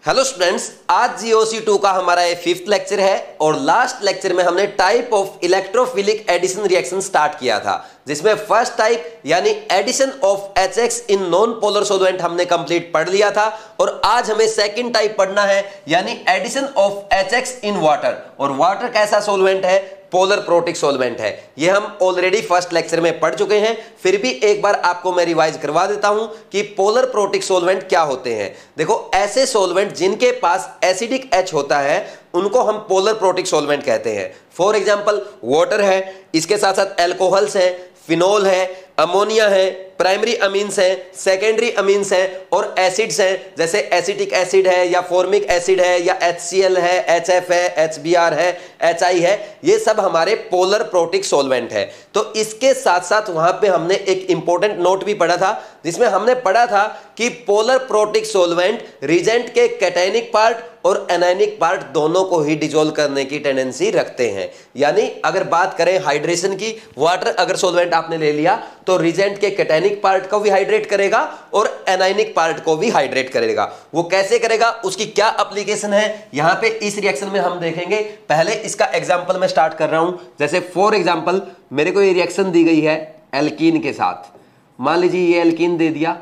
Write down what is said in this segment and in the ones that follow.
Hello students, आज GOC2 का हमारा ये 5th लेक्चर है और लास्ट लेक्चर में हमने type of electrophilic addition reaction start किया था, जिसमें फर्स्ट टाइप यानी addition of HX in non polar solvent हमने कंप्लीट पढ़ लिया था। और आज हमें सेकंड टाइप पढ़ना है यानी addition of HX in water. और वाटर कैसा सॉल्वेंट है? पोलर प्रोटिक सॉल्वेंट है। ये हम ऑलरेडी फर्स्ट लेक्चर में पढ़ चुके हैं, फिर भी एक बार आपको मैं रिवाइज करवा देता हूं कि पोलर प्रोटिक सॉल्वेंट क्या होते हैं। देखो, ऐसे सॉल्वेंट जिनके पास एसिडिक H होता है उनको हम पोलर प्रोटिक सॉल्वेंट कहते हैं। फॉर एग्जांपल वाटर है, इसके साथ साथ एल्कोहल्स है, फिनोल है, अमोनिया है, प्राइमरी अमीन्स हैं, सेकेंडरी अमीन्स हैं और एसिड्स हैं, जैसे एसिटिक एसिड है या फॉर्मिक एसिड है या HCl है, HF है, HBr है, HI है। ये सब हमारे पोलर प्रोटिक सॉल्वेंट है। तो इसके साथ साथ वहां पे हमने एक इंपॉर्टेंट नोट भी पढ़ा था, जिसमें हमने पढ़ा था कि पोलर प्रोटिक सॉल्वेंट रिजेंट के कैटायनिक पार्ट और एनायनिक पार्ट दोनों को ही डिसॉल्व करने की टेंडेंसी रखते हैं। यानी अगर बात करें हाइड्रेशन की, वाटर अगर सॉल्वेंट आपने ले लिया तो रिजेंट के कैटायनिक पार्ट को भी हाइड्रेट करेगा और एनायनिक पार्ट को भी हाइड्रेट करेगा। वो कैसे करेगा, उसकी क्या एप्लीकेशन है, यहां पे इस रिएक्शन में हम देखेंगे। पहले इसका एग्जांपल मैं स्टार्ट कर रहा हूं। जैसे फॉर एग्जांपल मेरे को ये रिएक्शन दी गई है एल्कीन के साथ। मान लीजिए ये एल्कीन दे दिया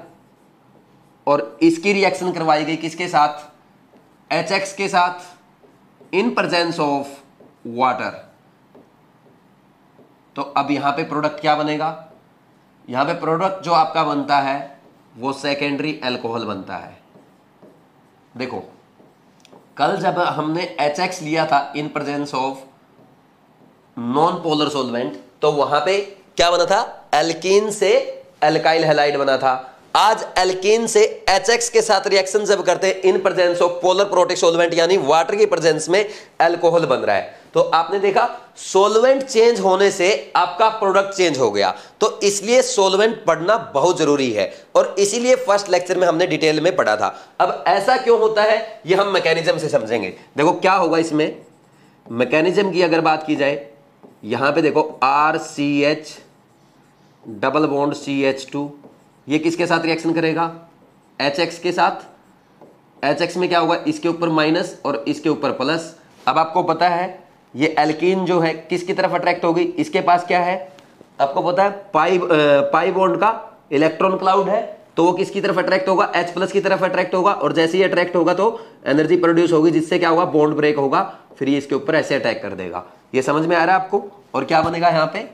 और इसकी रिएक्शन करवाई गई किसके साथ? HX के साथ इन प्रेजेंस ऑफ वाटर। तो अब यहां पे प्रोडक्ट क्या बनेगा? यहां पे प्रोडक्ट जो आपका बनता है वो सेकेंडरी अल्कोहल बनता है। देखो, कल जब हमने HX लिया था इन presence of non polar solvent तो वहां पे क्या बना था? एल्कीन से एल्काइल हैलाइड बना था। आज एल्कीन से HX के साथ रिएक्शन जब करते हैं इन presence of polar protic solvent यानी वाटर की प्रेजेंस में अल्कोहल बन रहा है। तो आपने देखा सॉल्वेंट चेंज होने से आपका प्रोडक्ट चेंज हो गया। तो इसलिए सॉल्वेंट पढ़ना बहुत जरूरी है और इसीलिए फर्स्ट लेक्चर में हमने डिटेल में पढ़ा था। अब ऐसा क्यों होता है ये हम मैकेनिज्म से समझेंगे। देखो क्या होगा इसमें, मैकेनिज्म की अगर बात की जाए, यहां पे देखो RCH डबल बॉन्ड CH2, ये किसके साथ रिएक्शन करेगा? HX के साथ। HX में क्या होगा? इसके ऊपर माइनस और इसके ऊपर प्लस। अब आपको पता है ये एल्कीन जो है किसकी तरफ अट्रैक्ट होगी? इसके पास क्या है आपको पता है? पाई बॉन्ड का इलेक्ट्रॉन क्लाउड है, तो वो किसकी तरफ अट्रैक्ट होगा? H प्लस की तरफ अट्रैक्ट होगा। और जैसे ही अट्रैक्ट होगा तो एनर्जी प्रोड्यूस होगी, जिससे क्या होगा? बॉन्ड ब्रेक होगा, फिर ये इसके ऊपर ऐसे अटैक कर देगा। ये समझ में आ रहा है आपको? और क्या बनेगा यहाँ पे?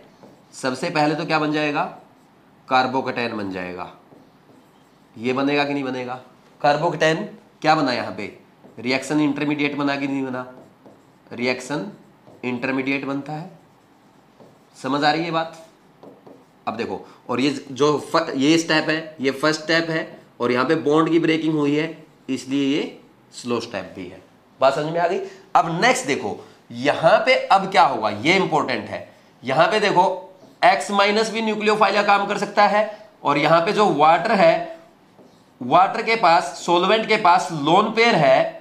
सबसे पहले तो क्या बन जाएगा? कार्बोकैटायन बन जाएगा। ये बनेगा कि नहीं बनेगा? कार्बोकैटायन क्या बना यहाँ पे? रिएक्शन इंटरमीडिएट बना कि नहीं बना? रिएक्शन इंटरमीडिएट बनता है। समझ आ रही है ये बात? अब देखो, और ये जो ये स्टेप है ये फर्स्ट स्टेप है और यहाँ पे बॉन्ड की ब्रेकिंग हुई है, इसलिए ये स्लो स्टेप भी है। बात समझ में आ गई? अब नेक्स्ट देखो, यहाँ पे अब क्या होगा, ये इंपॉर्टेंट है। यहाँ पे देखो X माइनस भी न्यूक्लियोफाइल का काम कर सकता है और यहाँ पे जो वाटर है, वाटर के पास, सॉल्वेंट के पास लोन पेयर है,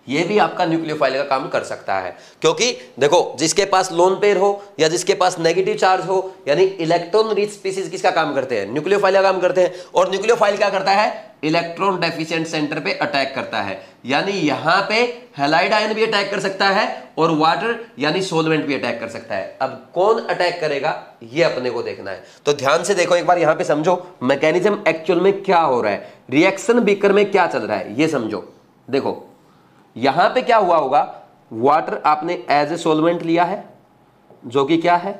ये भी आपका न्यूक्लियोफाइल का काम कर सकता है। क्योंकि देखो, जिसके पास लोन पेयर हो या जिसके पास नेगेटिव चार्ज हो, यानी इलेक्ट्रॉन रिच स्पीसीज किसका काम करते हैं? न्यूक्लियोफाइल का काम करते हैं। और न्यूक्लियोफाइल क्या करता है? इलेक्ट्रॉन डेफिशिएंट सेंटर पे अटैक करता है। यानी यहां पे हैलाइड आयन भी अटैक कर सकता है और वाटर यानी सॉल्वेंट भी अटैक कर सकता है। अब कौन अटैक करेगा ये अपने को देखना है। तो ध्यान से देखो, एक बार यहां पे समझो मैकेनिज्म एक्चुअल में क्या हो रहा है, रिएक्शन बीकर में क्या चल रहा है, ये समझो। देखो यहां पे क्या हुआ होगा, वाटर आपने एज ए सॉल्वेंट लिया है जो कि क्या है?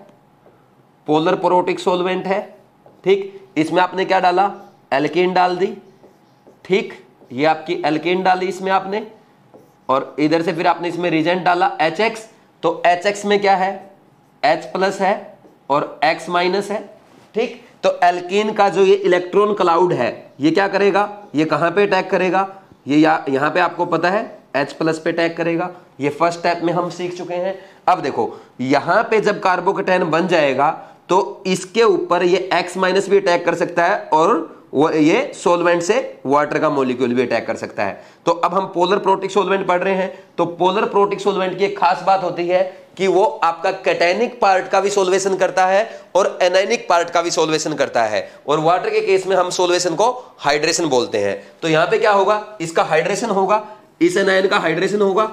पोलर प्रोटिक सॉल्वेंट है। ठीक, इसमें आपने क्या डाला? एल्कीन डाल दी। ठीक, ये आपकी एल्कीन डाली इसमें आपने, और इधर से फिर आपने इसमें रिजेंट डाला HX। तो HX में क्या है? H प्लस है और X माइनस है। ठीक, तो एल्कीन का जो ये इलेक्ट्रॉन क्लाउड है ये क्या करेगा? ये कहां पे अटैक करेगा? ये यहां पे आपको पता है H प्लस पे अटैक करेगा। ये फर्स्ट स्टेप में हम सीख चुके हैं। अब देखो यहां पे जब कार्बोकैटायन बन जाएगा तो इसके ऊपर ये X माइनस भी अटैक कर सकता है और वो ये सॉल्वेंट से वाटर का मॉलिक्यूल भी अटैक कर सकता है। तो अब हम पोलर प्रोटिक सॉल्वेंट पढ़ रहे हैं, तो पोलर प्रोटिक सॉल्वेंट की एक खास बात होती है कि वो आपका कैटायनिक पार्ट का भी सोल्वेशन करता है और एनायनिक पार्ट का भी सोल्वेशन करता है, और वाटर के केस में हम सोल्वेशन को हाइड्रेशन बोलते हैं। तो यहां पे क्या होगा, इसका हाइड्रेशन होगा, इस एनायन का हाइड्रेशन होगा,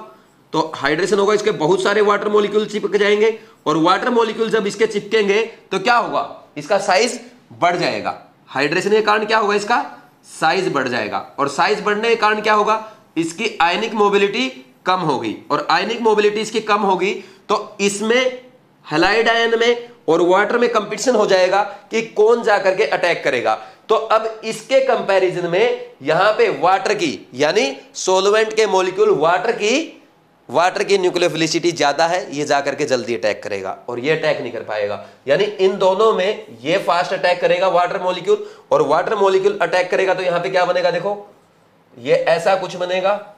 तो हाइड्रेशन होगा, इसके बहुत सारे वाटर मॉलिक्यूल चिपक जाएंगे, और वाटर मॉलिक्यूल जब इसके चिपकेंगे तो क्या होगा, इसका साइज बढ़ जाएगा। हाइड्रेशन के कारण क्या होगा, इसका साइज बढ़ जाएगा, और साइज बढ़ने के कारण क्या होगा, इसकी आयनिक मोबिलिटी कम होगी, और आयनिक मोबिलिटी इसकी कम होगी तो इसमें हैलाइड आयन में और वाटर में कंपटीशन हो जाएगा कि कौन जाकर के अटैक करेगा। तो अब इसके कंपैरिजन में यहां पे वाटर की, यानी सोलवेंट के मॉलिक्यूल वाटर की न्यूक्लियोफिलिसिटी ज्यादा है, ये जाकर के जल्दी अटैक करेगा और ये अटैक नहीं कर पाएगा। यानी इन दोनों में ये फास्ट अटैक करेगा वाटर मॉलिक्यूल, और वाटर मॉलिक्यूल अटैक करेगा तो यहां पे क्या बनेगा, देखो ये ऐसा कुछ बनेगा।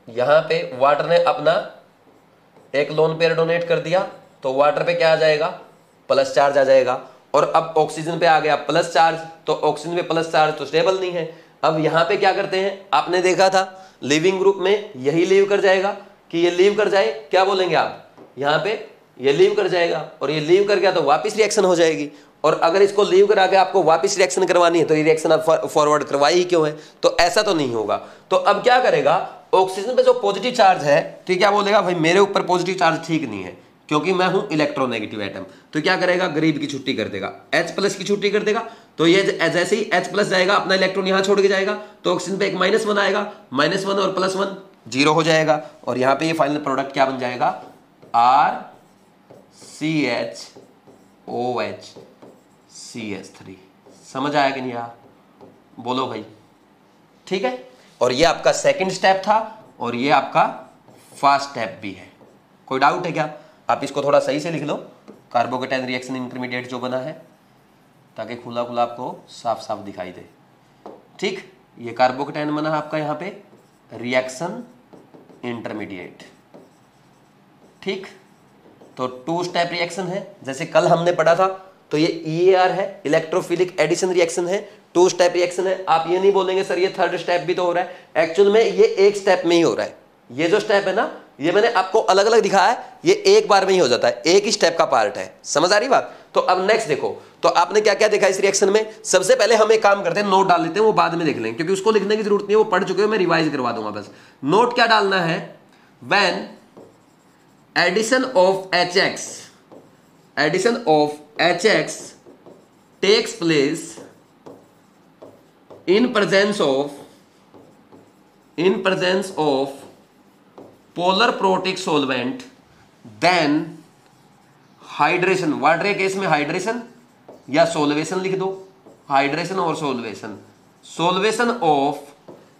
यहां पे वाटर ने अपना एक लोन पेयर डोनेट कर दिया तो वाटर पे क्या आ जाएगा, प्लस चार्ज आ जाएगा, और अब ऑक्सीजन पे आ गया प्लस चार्ज, तो ऑक्सीजन पे प्लस चार्ज तो स्टेबल नहीं है। अब यहां पे क्या करते हैं, आपने देखा था लिविंग ग्रुप में यही लीव कर जाएगा, कि ये लीव कर जाए, क्या बोलेंगे आप, यहां पे ये लीव कर जाएगा, और ये लीव कर गया तो वापस रिएक्शन हो जाएगी, और अगर इसको लीव करा के आपको वापस रिएक्शन करवानी है तो ये रिएक्शन आप फॉरवर्ड करवाई ही क्यों है, तो ऐसा तो नहीं होगा। तो अब क्या करेगा, ऑक्सीजन पे जो पॉजिटिव चार्ज है तो क्या बोलेगा, भाई मेरे ऊपर पॉजिटिव चार्ज ठीक नहीं है क्योंकि मैं हूं इलेक्ट्रोनेगेटिव एटम, तो क्या करेगा, गरीब की छुट्टी कर देगा, H+ की छुट्टी कर देगा। तो ये जैसे ही H+ जाएगा अपना इलेक्ट्रॉन यहां छोड़ के जाएगा तो ऑक्सीजन पे एक -1 आएगा, -1 और +1 0 हो जाएगा, और यहां पे ये फाइनल प्रोडक्ट क्या बन जाएगा, RCHOH CH3। समझ आया कि नहीं यार, बोलो भाई, ठीक है। और ये आपका सेकंड स्टेप था और ये आपका फर्स्ट स्टेप भी है। कोई डाउट है क्या, आप इसको थोड़ा सही से लिख लो, कार्बोकेटाइन रिएक्शन इंटरमीडिएट जो बना है, ताकि खुला खुला आपको साफ साफ दिखाई दे। ठीक, ये कार्बोकेटाइन बना है आपका यहाँ पे रिएक्शन इंटरमीडिएट। ठीक, तो 2 स्टेप रिएक्शन है, जैसे कल हमने पढ़ा था, तो ये EAR है, इलेक्ट्रोफिलिक एडिशन रिएक्शन है, 2 स्टेप रिएक्शन है। आप ये नहीं बोलेंगे सर ये 3rd स्टेप भी तो हो रहा है, एक्चुअल में ये 1 स्टेप में ही हो रहा है। ये जो स्टेप है ना, ये मैंने आपको अलग अलग दिखाया है, ये एक बार में ही हो जाता है, एक ही स्टेप का पार्ट है। समझ आ रही बात। तो अब नेक्स्ट देखो, तो आपने क्या क्या देखा इस रिएक्शन में। सबसे पहले हम एक काम करते हैं, नोट डाल लेते हैं, वो बाद में देख लेंगे क्योंकि उसको लिखने की जरूरत नहीं है, वो पढ़ चुके हो, मैं रिवाइज करवा दूंगा बस। नोट क्या डालना है, when addition of HX takes place in presence of polar protic solvent, then hydration, water के केस में हाइड्रेशन या सोल्वेशन लिख दो, हाइड्रेशन और सोल्वेशन ऑफ,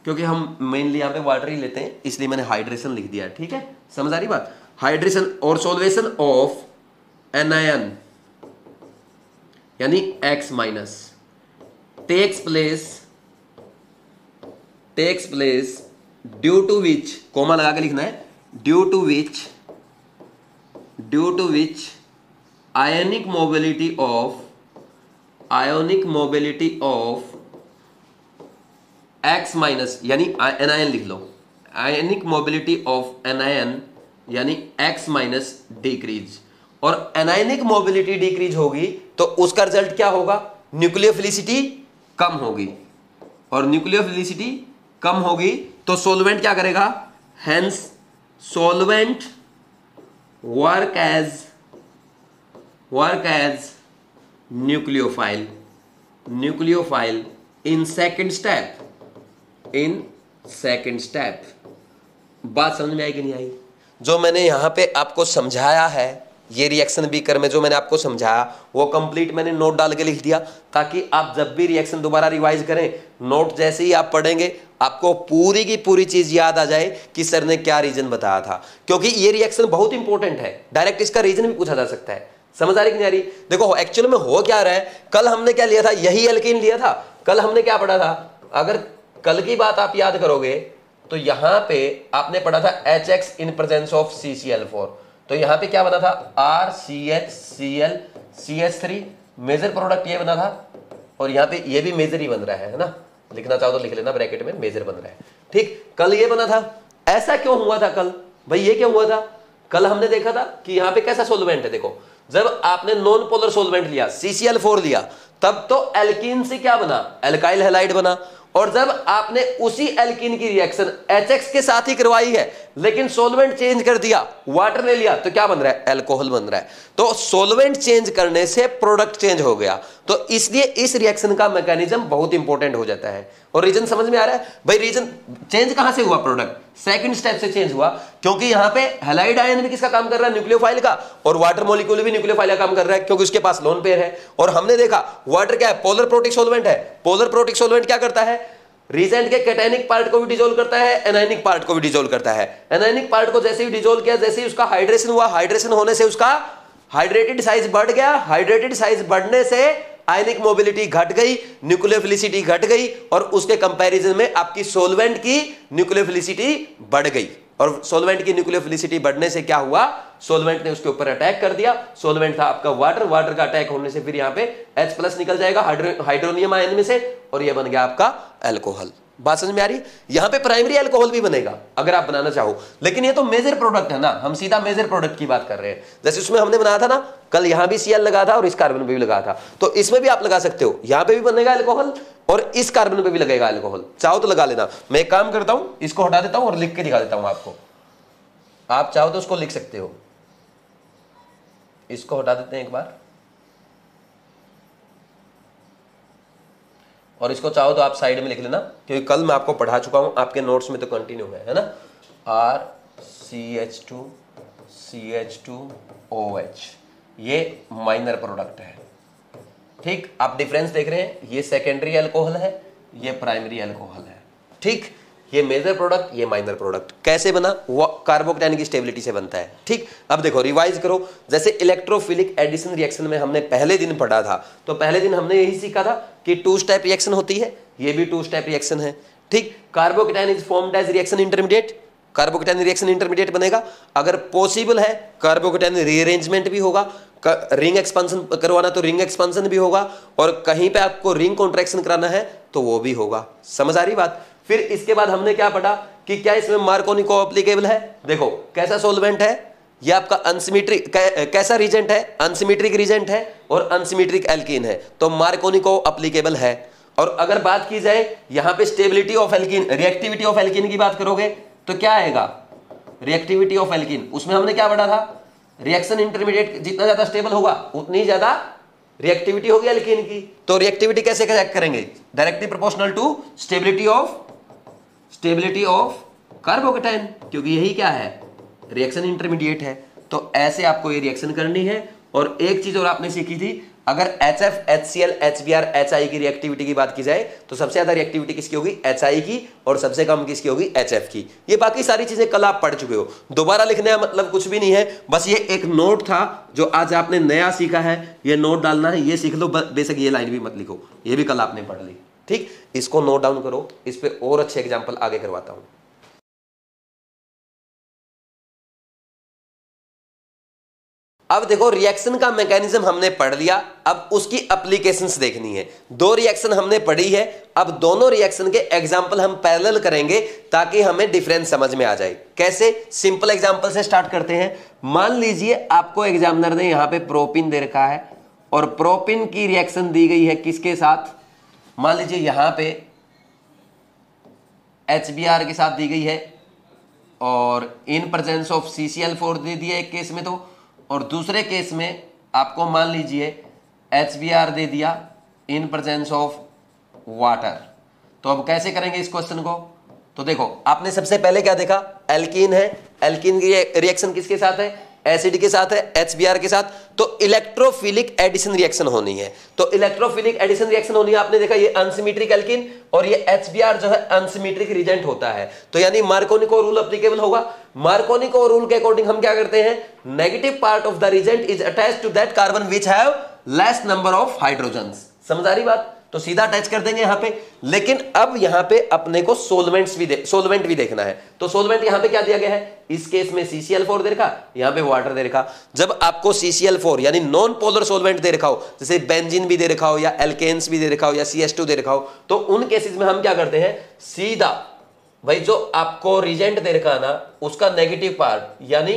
क्योंकि हम मेनली यहां पे वाटर ही लेते हैं इसलिए मैंने हाइड्रेशन लिख दिया। ठीक है, समझ आ रही बात। हाइड्रेशन और सोल्वेशन ऑफ एनायन यानी X- takes place due to which, comma लगा के लिखना है, due to which ionic mobility of X- यानी एनायन लिख लो, आयनिक मोबिलिटी ऑफ एनायन यानी X- डिक्रीज, और एनायनिक मोबिलिटी डिक्रीज होगी तो उसका रिजल्ट क्या होगा, न्यूक्लियोफिलिसिटी कम होगी, और न्यूक्लियोफिलिसिटी कम होगी तो सोल्वेंट क्या करेगा, hence solvent work as nucleophile in second step. बात समझ में आई कि नहीं आई। जो मैंने यहां पे आपको समझाया है, ये रिएक्शन बीकर में जो मैंने आपको समझाया वो कंप्लीट मैंने नोट डाल के लिख दिया, ताकि आप जब भी रिएक्शन दोबारा रिवाइज करें, नोट जैसे ही आप पढ़ेंगे आपको पूरी की पूरी चीज याद आ जाए कि सर ने क्या रीजन बताया था, क्योंकि ये रिएक्शन बहुत इंपॉर्टेंट है, डायरेक्ट इसका रीजन भी पूछा जा सकता है। समझ आ रही कि नहीं आ रही। देखो एक्चुअल में हो क्या रहा है, कल हमने क्या लिया था, यही एल्कीन लिया था। कल हमने क्या पढ़ा था, अगर कल की बात आप याद करोगे तो यहां पे आपने पढ़ा था HX in presence of CCl4, तो यहां पे क्या बना था, RCHCl CH3, मेजर प्रोडक्ट ये बना था, और यहां पे ये भी मेजर ही बन रहा है ना, लिखना चाहो तो लिख लेना ब्रैकेट में, मेजर बन रहा है। ठीक, कल ये बना था। ऐसा क्यों हुआ था कल भाई, ये क्यों हुआ था, कल हमने देखा था कि यहां पे कैसा सोलवेंट है, देखो जब आपने नॉन पोलर सोलवेंट लिया CCl4 लिया तब तो एल्कीन से क्या बना, एल्काइल हैलाइड बना, और जब आपने उसी एल्कीन की रिएक्शन HX के साथ ही करवाई है लेकिन सोलवेंट चेंज कर दिया, वाटर ले लिया, तो क्या बन रहा है, अल्कोहल बन रहा है। तो सोलवेंट चेंज करने से प्रोडक्ट चेंज हो गया, तो इसलिए इस रिएक्शन का मैकेनिज्म बहुत इंपॉर्टेंट हो जाता है। और रीजन समझ में आ रहा है भाई, रीजन चेंज कहां से हुआ, प्रोडक्ट सेकंड स्टेप से चेंज हुआ, क्योंकि यहां पे हैलाइड आयन भी किसका काम कर रहा है, न्यूक्लियोफाइल का, और वाटर मॉलिक्यूल भी न्यूक्लियोफाइल का काम कर रहा है क्योंकि उसके पास लोन पेयर है। और हमने देखा वाटर क्या है, पोलर प्रोटिक सोलवेंट है। पोलर प्रोटिक सोलवेंट क्या करता है, रिजेंट के कैटायनिक पार्ट को भी डिसॉल्व करता है, एनायनिक पार्ट को भी डिसॉल्व करता है। एनायनिक पार्ट को जैसे ही डिसॉल्व किया, जैसे ही उसका हाइड्रेशन हुआ, हाइड्रेशन होने से उसका हाइड्रेटेड साइज बढ़ गया, हाइड्रेटेड साइज बढ़ने से आयनिक मोबिलिटी घट गई, न्यूक्लियोफिलिसिटी घट गई, और उसके कंपैरिजन में आपकी सोलवेंट की न्यूक्लियोफिलिसिटी बढ़ गई। और सोलवेंट की न्यूक्लियोफिलिसिटी बढ़ने से क्या हुआ, सोलवेंट ने उसके ऊपर अटैक कर दिया। सोलवेंट था आपका वाटर, वाटर का अटैक होने से फिर यहां पे H+ निकल जाएगा हाइड्रोनियम आयन में से, और यह बन गया आपका अल्कोहल। बात समझ में आ रही? यहां पे प्राइमरी अल्कोहल भी बनेगा अगर आप बनाना चाहो, लेकिन ये तो मेजर प्रोडक्ट है ना, हम सीधा मेजर प्रोडक्ट की बात कर रहे हैं। जैसे उसमें हमने बनाया था ना, कल यहां भी Cl लगा था और इस कार्बन पे भी लगा था, तो इसमें भी आप लगा सकते हो, यहां पे भी बनेगा अल्कोहल और इस कार्बन पे भी लगेगा अल्कोहल, चाहो तो लगा लेना। मैं एक काम करता हूं, इसको हटा देता हूं और लिख के दिखा देता हूं आपको, आप चाहो तो उसको लिख सकते हो। इसको हटा देते हैं एक बार, और इसको चाहो तो आप साइड में लिख लेना, क्योंकि कल मैं आपको पढ़ा चुका हूं, आपके नोट्स में तो कंटिन्यू है ना। RCH2CH2OH ये माइनर प्रोडक्ट है, ठीक। आप डिफरेंस देख रहे हैं, ये सेकेंडरी अल्कोहल है, ये प्राइमरी अल्कोहल है, ठीक। ये मेजर प्रोडक्ट, ये माइनर प्रोडक्ट। कैसे बना, वो कार्बोकेटायन की स्टेबिलिटी से बनता है, ठीक। अब देखो रिवाइज करो, जैसे इलेक्ट्रोफिलिक एडिशन रिएक्शन में हमने पहले दिन पढ़ा था, तो पहले दिन हमने यही सीखा था कि 2 स्टेप रिएक्शन होती है, ये भी 2 स्टेप रिएक्शन है, ठीक। Carbocation is formed as reaction intermediate, carbocation reaction intermediate बनेगा। अगर पॉसिबल है कार्बोकेटायन रीअरेंजमेंट भी होगा, रिंग एक्सपेंशन करवाना तो रिंग एक्सपेंशन भी होगा, और कहीं पे आपको रिंग कॉन्ट्रैक्शन कराना है तो वो भी होगा। समझ आ रही बात? फिर इसके बाद हमने क्या पढ़ा कि क्या इसमें मार्कोनी को एप्लीकेबल है। देखो कैसा सोलवेंट है, ये आपका अनसिमेट्रिक, कैसा रीजेंट है, अनसिमेट्रिक रीजेंट है और अनसिमेट्रिक एल्कीन है, तो मार्कोनी को एप्लीकेबल है। और अगर बात की जाए यहां पे stability of alkene, reactivity of alkene की बात करोगे तो क्या आएगा, रिएक्टिविटी ऑफ एल्कीन, उसमें हमने क्या पढ़ा था, रिएक्शन इंटरमीडिएट जितना ज्यादा स्टेबल होगा उतनी ज्यादा रिएक्टिविटी होगी एल्कीन की। तो रिएक्टिविटी कैसे चेक करेंगे, directly proportional to stability of carbocation, क्योंकि यही क्या है, रिएक्शन इंटरमीडिएट है। तो ऐसे आपको ये रिएक्शन करनी है। और एक चीज और आपने सीखी थी, अगर HF, HCl, HBr, HI की रिएक्टिविटी की बात की जाए तो सबसे ज्यादा रिएक्टिविटी किसकी होगी, HI की, और सबसे कम किसकी होगी, HF की। ये बाकी सारी चीजें कल आप पढ़ चुके हो, दोबारा लिखने का मतलब कुछ भी नहीं है, बस ये एक नोट था जो आज आपने नया सीखा है, ये नोट डालना है, ये सीख लो, बेशक ये लाइन भी मत लिखो, ये भी कल आपने पढ़ ली, ठीक। इसको नोट डाउन करो, इस पे और अच्छे एग्जाम्पल आगे करवाता हूं। अब देखो रिएक्शन का मैकेनिज्म हमने पढ़ लिया, अब उसकी एप्लीकेशंस देखनी है। 2 रिएक्शन हमने पढ़ी है, अब दोनों रिएक्शन के एग्जांपल हम पैरेलल करेंगे ताकि हमें डिफरेंस समझ में आ जाए। कैसे, सिंपल एग्जांपल से स्टार्ट करते हैं। मान लीजिए आपको एग्जामिनर ने यहां पे प्रोपिन दे रखा है और प्रोपिन की रिएक्शन दी गई है किसके साथ, मान लीजिए यहां पे HBr के साथ दी गई है, और इन प्रेजेंस ऑफ CCl4 दे दिया एक केस में, तो और दूसरे केस में आपको मान लीजिए HBr दे दिया इन प्रेजेंस ऑफ वाटर। तो अब कैसे करेंगे इस क्वेश्चन को, तो देखो आपने सबसे पहले क्या देखा, एल्कीन है, एल्कीन की रिएक्शन किसके साथ है, एसिड के साथ है, HBr के साथ, तो इलेक्ट्रोफिलिक एडिशन रिएक्शन होनी है। तो इलेक्ट्रोफिलिक एडिशन रिएक्शन होनी है, आपने देखा ये अनसिमेट्रिक एल्कीन और ये HBr जो है अनसिमेट्रिक रिजेंट होता है, तो यानी मार्कोनिको रूल एप्लीकेबल होगा। मार्कोनिको रूल के अकॉर्डिंग हम क्या करते हैं, negative part of the reagent is attached to that carbon which have less number of hydrogens. समझ आ रही बात? तो सीधा अटैच कर देंगे यहां पे। लेकिन अब यहां पे अपने को सोलवेंट भी देखना है, तो सोलवेंट यहां पे क्या दिया गया है, इस केस में CCl4 दे रखा, यहां पे वाटर दे रखा। जब आपको CCl4 यानी नॉन पोलर सोलवेंट दे रखा हो, जैसे बेंजीन भी दे रखा हो या एल्केन्स भी दे रखा हो या CH2 दे रखा हो, तो उन केसेस में हम क्या करते हैं, सीधा भाई जो आपको रिजेंट दे रखा ना उसका नेगेटिव पार्ट यानी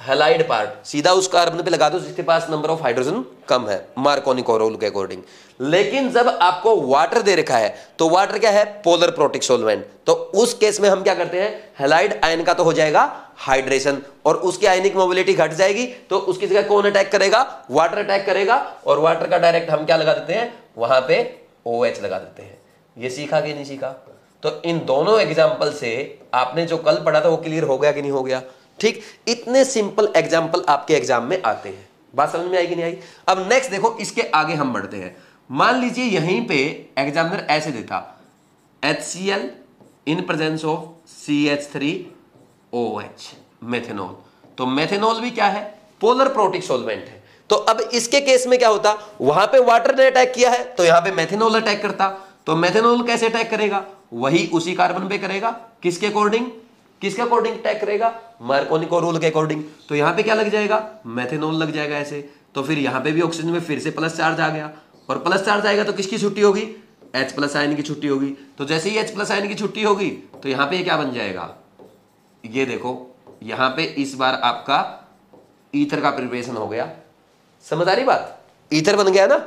हैलाइड पार्ट सीधा उस कार्बन पे लगा दो जिसके पास नंबर ऑफ हाइड्रोजन कम है, मार्कोनी रूल के अकॉर्डिंग। लेकिन जब आपको वाटर दे रखा है तो वाटर क्या है, पोलर प्रोटिक सॉल्वेंट, तो उस केस में हम क्या करते हैं, हैलाइड आयन का तो हो जाएगा हाइड्रेशन और उसकी आयनिक मोबिलिटी घट जाएगी, तो उसकी जगह कौन अटैक करेगा, वाटर अटैक करेगा, और वाटर का डायरेक्ट हम क्या लगा देते हैं, वहां पे OH लगा देते हैं। ये सीखा कि नहीं सीखा? तो इन दोनों एग्जाम्पल से आपने जो कल पढ़ा था वो क्लियर हो गया कि नहीं हो गया? ठीक, इतने सिंपल एग्जाम्पल आपके एग्जाम में आते हैं। बात समझ में आई कि नहीं आई? अब नेक्स्ट देखो, इसके आगे हम बढ़ते हैं। मान लीजिए यहीं पे एग्जामिनर ऐसे देता HCl in presence of CH3OH methanol, तो मेथेनॉल भी क्या है, पोलर प्रोटिक सॉल्वेंट है। तो अब इसके केस में क्या होता, वहां पे वाटर ने अटैक किया है तो यहां पे मेथेनॉल अटैक करता, तो मेथेनॉल कैसे अटैक करेगा, वही उसी कार्बन पे करेगा, किसके अकॉर्डिंग, किसके अकॉर्डिंग अटैक करेगा, मार्कोनी रूल के अकॉर्डिंग। तो यहां पे क्या लग जाएगा, मेथेनॉल लग जाएगा ऐसे, तो फिर यहां पे भी ऑक्सीजन में फिर से प्लस चार्ज आ गया, और प्लस चार्ज आएगा तो किसकी छुट्टी होगी, H+ आयन की छुट्टी होगी। तो जैसे ही H+ आयन की छुट्टी होगी तो यहां पे क्या बन जाएगा, ये देखो यहां पे इस बार आपका ईथर का प्रिपरेशन हो गया। समझ आ रही बात, ईथर बन गया ना।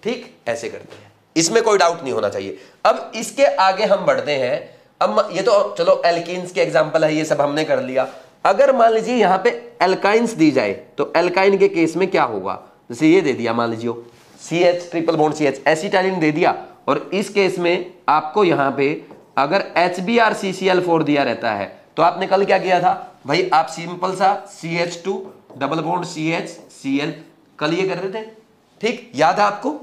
ठीक, ऐसे करते हैं, इसमें कोई डाउट नहीं होना चाहिए। अब इसके आगे हम बढ़ते हैं। अब ये तो चलो एल्कीन्स के एग्जांपल है, ये सब हमने कर लिया। अगर मान लीजिए यहां पे एल्काइंस दी जाए तो एल्काइन के केस में क्या होगा, जैसे ये दे दिया मान लीजिए CH triple bond CH acetylene दे दिया, और इस केस में आपको यहां पे अगर HBrCCl4 दिया रहता है तो आपने कल क्या किया था भाई, आप सिंपल सा CH2 double bond CH Cl कल ये कर रहे थे। ठीक, याद है आपको,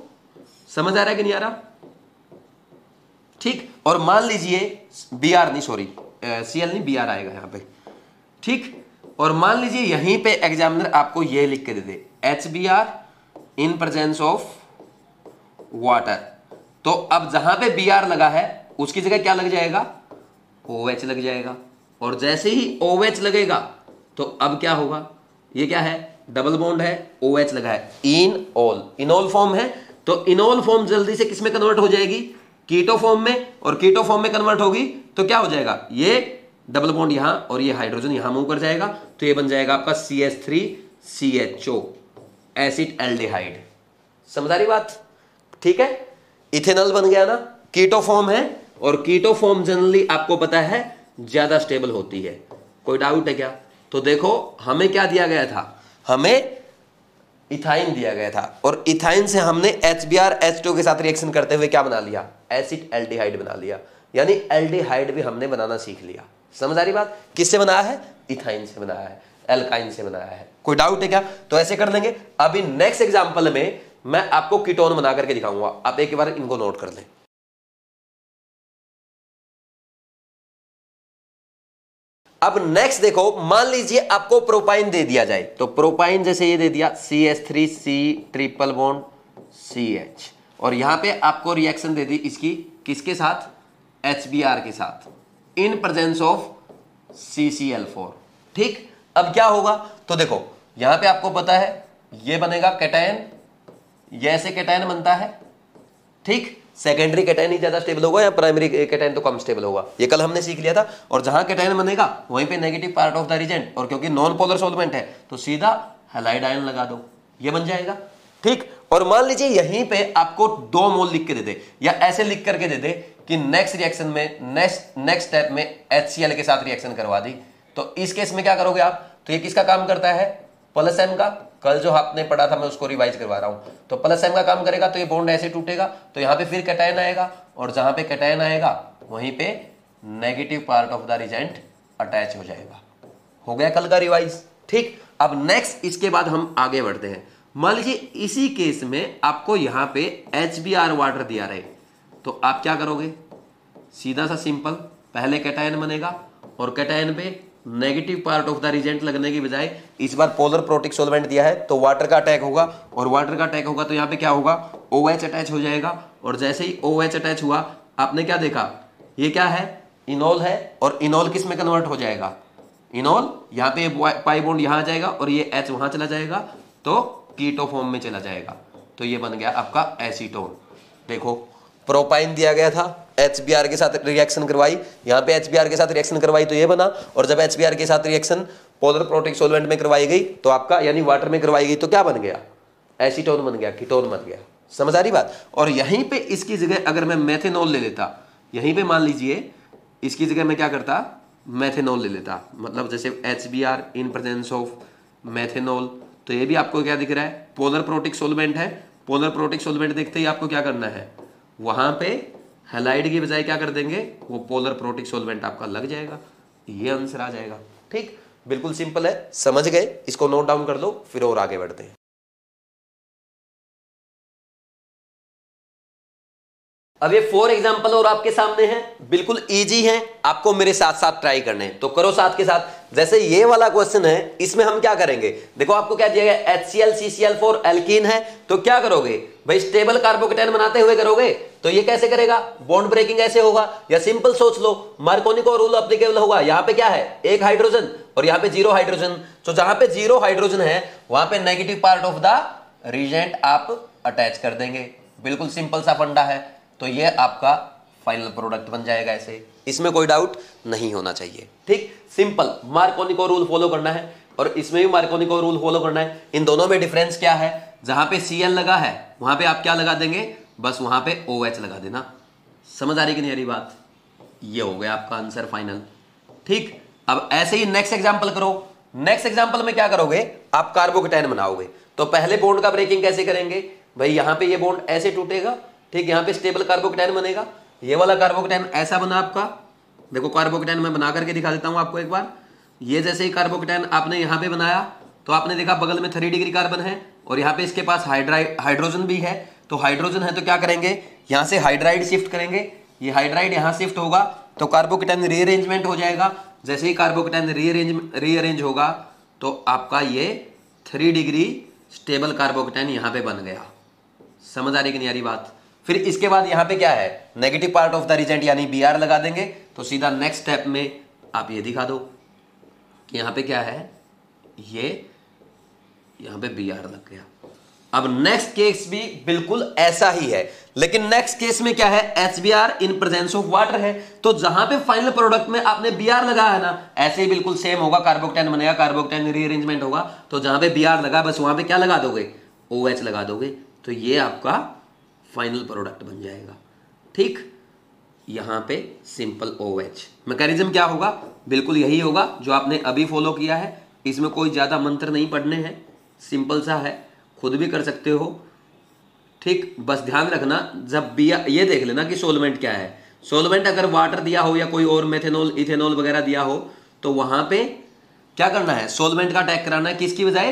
समझ आ रहा है कि नहीं आ रहा? ठीक, और मान लीजिए Br नहीं, सॉरी Cl नहीं, Br आएगा यहां पे। ठीक, और मान लीजिए यहीं पे एग्जामिनर आपको ये लिख के दे दे HBr in presence of water, तो अब जहां पे Br लगा है उसकी जगह क्या लग जाएगा, OH लग जाएगा, और जैसे ही OH लगेगा तो अब क्या होगा, ये क्या है, डबल बॉन्ड है, OH लगा है, इनऑल, इनॉल फॉर्म है, तो इनॉल फॉर्म जल्दी से किसमें कन्वर्ट हो जाएगी, कीटो फॉर्म में, और कीटो फॉर्म में कन्वर्ट होगी तो क्या हो जाएगा, ये डबल बॉन्ड यहां और ये हाइड्रोजन यहां मूव कर जाएगा, तो ये बन जाएगा आपका CH3CHO एसिड एल्डिहाइड। समझ आ रही बात? ठीक है, इथेनॉल बन गया ना, कीटो फॉर्म है, और कीटो फॉर्म जनरली आपको पता है ज्यादा स्टेबल होती है। कोई डाउट है क्या? तो देखो हमें क्या दिया गया था, हमें इथाइन दिया गया था, और इथाइन से हमने HBrH2 के साथ रिएक्शन करते हुए क्या बना लिया, एसिड एल्डिहाइड बना लिया, यानी एल्डिहाइड भी हमने बनाना सीख लिया। समझ आ रही बात? किससे बनाया है, इथाइन से बनाया है, एल्काइन से बनाया है। कोई डाउट है क्या? तो ऐसे कर लेंगे। अभी नेक्स्ट एग्जांपल में मैं आपको कीटोन बना करके दिखाऊंगा, आप एक बार इनको नोट कर लें। अब नेक्स्ट देखो, मान लीजिए आपको प्रोपाइन दे दिया जाए, तो प्रोपाइन जैसे ये दे दिया CH3C ट्रिपल बॉन्ड CH, और यहां पे आपको रिएक्शन दे दी इसकी किसके साथ, HBr के साथ, इन प्रेजेंस ऑफ CCl4। ठीक, अब क्या होगा, तो देखो यहां पे आपको पता है ये बनेगा कैटायन, ये ऐसे कैटायन बनता है। ठीक, सेकेंडरी कैटायन ही ज्यादा स्टेबल होगा या प्राइमरी कैटायन तो कम स्टेबल होगा, ये कल हमने सीख लिया था। और जहां कैटायन बनेगा वहीं पे negative part of the reagent, और क्योंकि नॉन पोलर सॉल्वेंट है तो सीधा हैलाइड आयन लगा दो, ये बन जाएगा। ठीक, और मान लीजिए यहीं पे आपको 2 मोल लिख के दे दे, या ऐसे लिख करके दे दे कि नेक्स्ट रिएक्शन में, नेक्स्ट स्टेप में HCl के साथ रिएक्शन करवा दी, तो इस केस में क्या करोगे आप, तो ये किसका काम करता है, प्लस M का। कल जो आपने पढ़ा था मैं उसको रिवाइज करवा रहा हूं, तो प्लस M का काम करेगा, तो ये बॉन्ड ऐसे टूटेगा, तो यहां पे फिर कैटायन आएगा, और जहां पे कैटायन आएगा वहीं पे negative part of the reagent attach हो जाएगा। हो गया कल का रिवाइज। ठीक, अब नेक्स्ट इसके बाद हम आगे बढ़ते हैं। मान लीजिए इसी केस में आपको यहां पे HBr वाटर दिया रहे, तो आप क्या करोगे, सीधा सा सिंपल, पहले कैटायन बनेगा, और कैटायन पे negative part of the reagent लगने की बजाय इस बार पोलर प्रोटिक सॉल्वेंट दिया है, तो वाटर का अटैक होगा, और वाटर का अटैक होगा तो यहाँ पे क्या होगा, OH अटैच हो जाएगा, और जैसे ही OH अटैच हुआ आपने क्या देखा, ये क्या है, इनॉल है, और इनॉल किस में कन्वर्ट हो जाएगा, इनॉल, यहाँ पे पाई बॉन्ड यहाँ आ जाएगा, और ये H वहां चला जाएगा, तो कीटो फॉर्म में चला जाएगा, तो ये बन गया आपका एसीटोन। देखो प्रोपाइन दिया गया था, HBr के साथ रिएक्शन करवाई, यहाँ पे HBr के साथ रिएक्शन करवाई तो ये बना, और जब HBr के साथ रिएक्शन पोलर प्रोटिक सॉल्वेंट में करवाई गई तो आपका यानी वाटर में करवाई गई तो क्या बन गया, एसीटोन बन गया, कीटोन बन गया। समझ आ रही बात। और यहीं पे इसकी जगह अगर मैं मेथेनॉल ले लेता, यहीं पे मान लीजिए इसकी जगह मैं क्या करता, मेथेनॉल ले लेता, मतलब जैसे HBr in presence of methanol, तो ये भी आपको क्या दिख रहा है, पोलर प्रोटिक सॉल्वेंट है। पोलर प्रोटिक सॉल्वेंट देखते ही आपको क्या करना है, वहां पे हैलाइड की बजाय क्या कर देंगे, वो पोलर प्रोटिक सॉल्वेंट आपका लग जाएगा, ये आंसर आ जाएगा। ठीक, बिल्कुल सिंपल है, समझ गए, इसको नोट डाउन कर लो, फिर और आगे बढ़ते हैं। अब ये 4 एग्जाम्पल और आपके सामने हैं, बिल्कुल इजी हैं, आपको मेरे साथ साथ ट्राई करने हैं, तो करो साथ के साथ। जैसे ये वाला क्वेश्चन है, इसमें हम क्या करेंगे, देखो आपको क्या दिया गया, HCl CCl4 एल्कीन है, तो क्या करोगे भाई, स्टेबल कार्बोकेटायन बनाते हुए करोगे, तो ये कैसे करेगा, बॉन्ड ब्रेकिंग ऐसे होगा, या सिंपल सोच लो मार्कोनिको रूल एप्लीकेबल होगा। यहां पे क्या है, एक हाइड्रोजन और यहां पे 0 हाइड्रोजन, तो जहां पे 0 हाइड्रोजन है वहां पे negative part of the reagent आप अटैच कर देंगे, बिल्कुल सिंपल सा फंडा है, तो ये आपका फाइनल प्रोडक्ट बन जाएगा ऐसे, इसमें कोई डाउट नहीं होना चाहिए। ठीक, सिंपल मार्कोनिको रूल फॉलो करना है, और इसमें भी मार्कोनिको रूल फॉलो करना है। इन दोनों में डिफरेंस क्या है, जहां पे Cl लगा है वहां पे आप क्या लगा देंगे, बस वहां पे OH लगा देना। समझ आ रही कि नहीं आ रही बात, ये हो गया आपका आंसर फाइनल। ठीक, अब ऐसे ही नेक्स्ट एग्जाम्पल करो। नेक्स्ट एग्जाम्पल में क्या करोगे, आप कार्बोकेटायन बनाओगे, तो पहले बॉन्ड का ब्रेकिंग कैसे करेंगे भाई, यहां पे ये बॉन्ड ऐसे टूटेगा, ठीक, यहां पे स्टेबल कार्बोकेटायन बनेगा, ये वाला कार्बोकेटायन ऐसा बना आपका, देखो कार्बोकेटायन मैं बना करके दिखा देता हूं आपको एक बार। ये जैसे ही कार्बोकेटायन आपने यहां पे बनाया तो आपने देखा बगल में 3 डिग्री कार्बन है, और यहां पे इसके पास हाइड्रोजन भी है, तो हाइड्रोजन है तो क्या करेंगे, यहां से हाइड्राइड शिफ्ट करेंगे, ये हाइड्राइड यहां शिफ्ट होगा तो कार्बोकेटायन रीअरेंजमेंट हो जाएगा। जैसे ही कार्बोकेटायन रीअरेंज होगा तो आपका ये 3 डिग्री स्टेबल कार्बोकेटायन यहां पे बन गया। समझ आ रही कि नहीं आ रही बात। फिर इसके बाद यहां पे क्या है, negative part of the reagent यानी Br लगा देंगे, तो सीधा नेक्स्ट स्टेप में आप ये दिखा दो कि यहां पे क्या है, ये यहां पे Br लग गया। अब नेक्स्ट केस भी बिल्कुल ऐसा ही है, लेकिन नेक्स्ट केस में क्या है, HBr in presence of water है, तो जहां पे फाइनल प्रोडक्ट में आपने Br लगाया है ना, ऐसे ही बिल्कुल सेम होगा, कार्बोकेटायन बनेगा, कार्बोकेटायन रीअरेंजमेंट होगा, तो जहां पे Br लगा बस वहां पे क्या लगा दोगे, OH लगा दोगे, तो ये आपका फाइनल प्रोडक्ट बन जाएगा। ठीक, यहां पे सिंपल OH। मैकेनिज्म क्या होगा, बिल्कुल यही होगा जो आपने अभी फॉलो किया है, इसमें कोई ज्यादा मंत्र नहीं पढ़ने हैं, सिंपल सा है, खुद भी कर सकते हो। ठीक, बस ध्यान रखना जब भी ये देख लेना कि सोलवेंट क्या है, सोलवेंट अगर वाटर दिया हो या कोई और मेथेनॉल इथेनॉल वगैरह दिया हो तो वहां पे क्या करना है, सोलवेंट का अटैक कराना है, किसकी बजाय,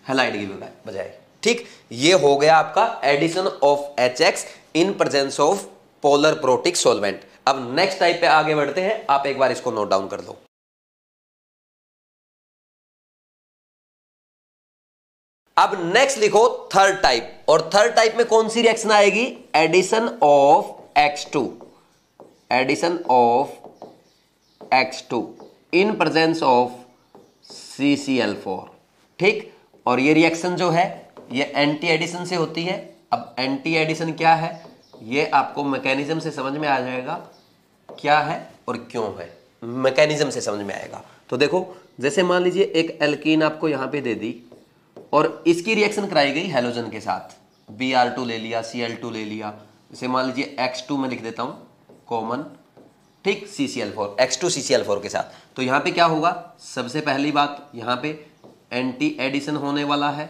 हैलाइड की बजाय। ठीक, ये हो गया आपका addition of HX in presence of polar protic solvent. अब नेक्स्ट टाइप पे आगे बढ़ते हैं, आप एक बार इसको नोट डाउन कर लो। अब नेक्स्ट लिखो थर्ड टाइप, और थर्ड टाइप में कौन सी रिएक्शन आएगी, addition of X2, addition of X2 in presence of CCl4। ठीक, और ये रिएक्शन जो है ये एंटी एडिशन से होती है। अब एंटी एडिशन क्या है, ये आपको मैकेनिज्म से समझ में आ जाएगा क्या है और क्यों है, मैकेनिज्म से समझ में आएगा। तो देखो, जैसे मान लीजिए एक एल्कीन आपको यहां पे दे दी और इसकी रिएक्शन कराई गई हैलोजन के साथ, Br2 ले लिया, Cl2 ले लिया, जैसे मान लीजिए X2 में लिख देता हूं कॉमन, ठीक, CCl4, X2 CCl4 के साथ, तो यहां पे क्या होगा, सबसे पहली बात यहां पे एंटी एडिशन होने वाला है।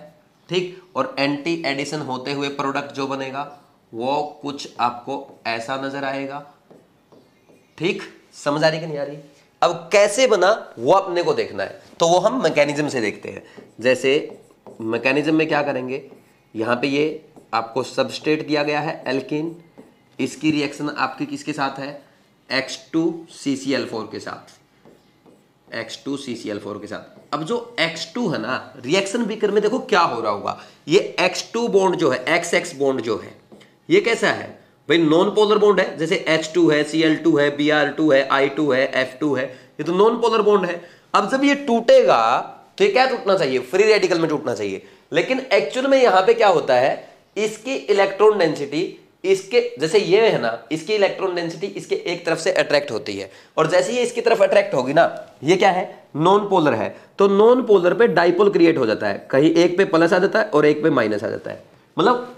ठीक, और एंटी एडिशन होते हुए प्रोडक्ट जो बनेगा वो कुछ आपको ऐसा नजर आएगा। ठीक, समझ आ रही कि नहीं आ रही। अब कैसे बना वो अपने को देखना है, तो वो हम मैकेनिज्म से देखते हैं। जैसे मैकेनिज्म में क्या करेंगे, यहां पे ये आपको सबस्ट्रेट दिया गया है एल्कीन, इसकी रिएक्शन आपकी किसके साथ है, X2CCl4 के साथ, X2CCl4 के साथ। अब जो X2 है ना, रिएक्शन बीकर में देखो क्या हो रहा होगा, ये X2 बॉन्ड जो है, XX बॉन्ड जो है, ये कैसा है भाई, नॉन पोलर बॉन्ड है, जैसे H2 है, Cl2 है, Br2 है, I2 है, F2 है, ये तो नॉन पोलर बॉन्ड है। अब जब ये टूटेगा तो ये क्या टूटना चाहिए, फ्री रेडिकल में टूटना चाहिए, लेकिन एक्चुअल में यहां पे क्या होता है, इसकी इलेक्ट्रॉन डेंसिटी इसके जैसे ये है ना, इसकी इलेक्ट्रॉन डेंसिटी इसके एक तरफ से अट्रैक्ट होती है, और जैसे ये इसकी तरफ अट्रैक्ट होगी ना, ये क्या है, नॉन पोलर है, तो नॉन पोलर पे डाइपोल क्रिएट हो जाता है, कहीं एक पे प्लस आ जाता है और एक पे माइनस आ जाता है, मतलब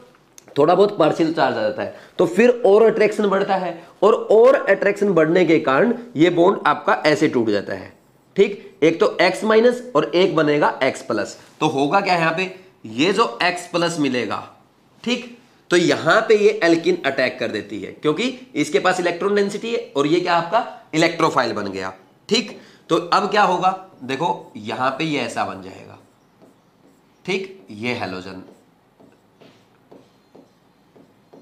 थोड़ा बहुत पार्शियल चार्ज आ जाता है, तो फिर और अट्रैक्शन बढ़ता है, और अट्रैक्शन बढ़ने के कारण ये बॉन्ड आपका ऐसे टूट जाता है। ठीक, एक तो X माइनस और एक बनेगा X प्लस, तो होगा क्या यहां पे, ये जो X प्लस मिलेगा, ठीक, तो यहां पे ये एल्किन अटैक कर देती है, क्योंकि इसके पास इलेक्ट्रॉन डेंसिटी है और ये क्या आपका इलेक्ट्रोफाइल बन गया। ठीक, तो अब क्या होगा, देखो यहां पे ये ऐसा बन जाएगा, ठीक, ये हैलोजन,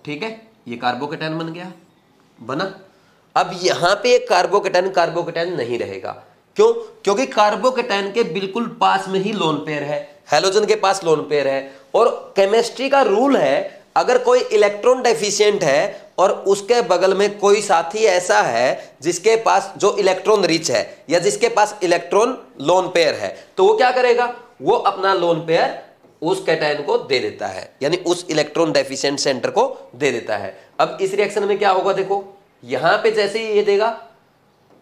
ठीक है, ये कार्बोकेटायन बन गया, बना। अब यहां पे एक कार्बोकेटायन नहीं रहेगा, क्यों, क्योंकि कार्बोकेटायन के बिल्कुल पास में ही लोन पेयर है, हैलोजन के पास लोन पेयर है, और केमिस्ट्री का रूल है, अगर कोई इलेक्ट्रॉन डेफिशिएंट है और उसके बगल में कोई साथी ऐसा है जिसके पास जो इलेक्ट्रॉन रिच है या जिसके पास इलेक्ट्रॉन लोन पेयर है, तो वो क्या करेगा, वो अपना लोन पेयर उस कैटायन को दे देता है, यानी उस इलेक्ट्रॉन डेफिशिएंट सेंटर को दे देता है। अब इस रिएक्शन में क्या होगा, देखो यहां पे जैसे ही ये देगा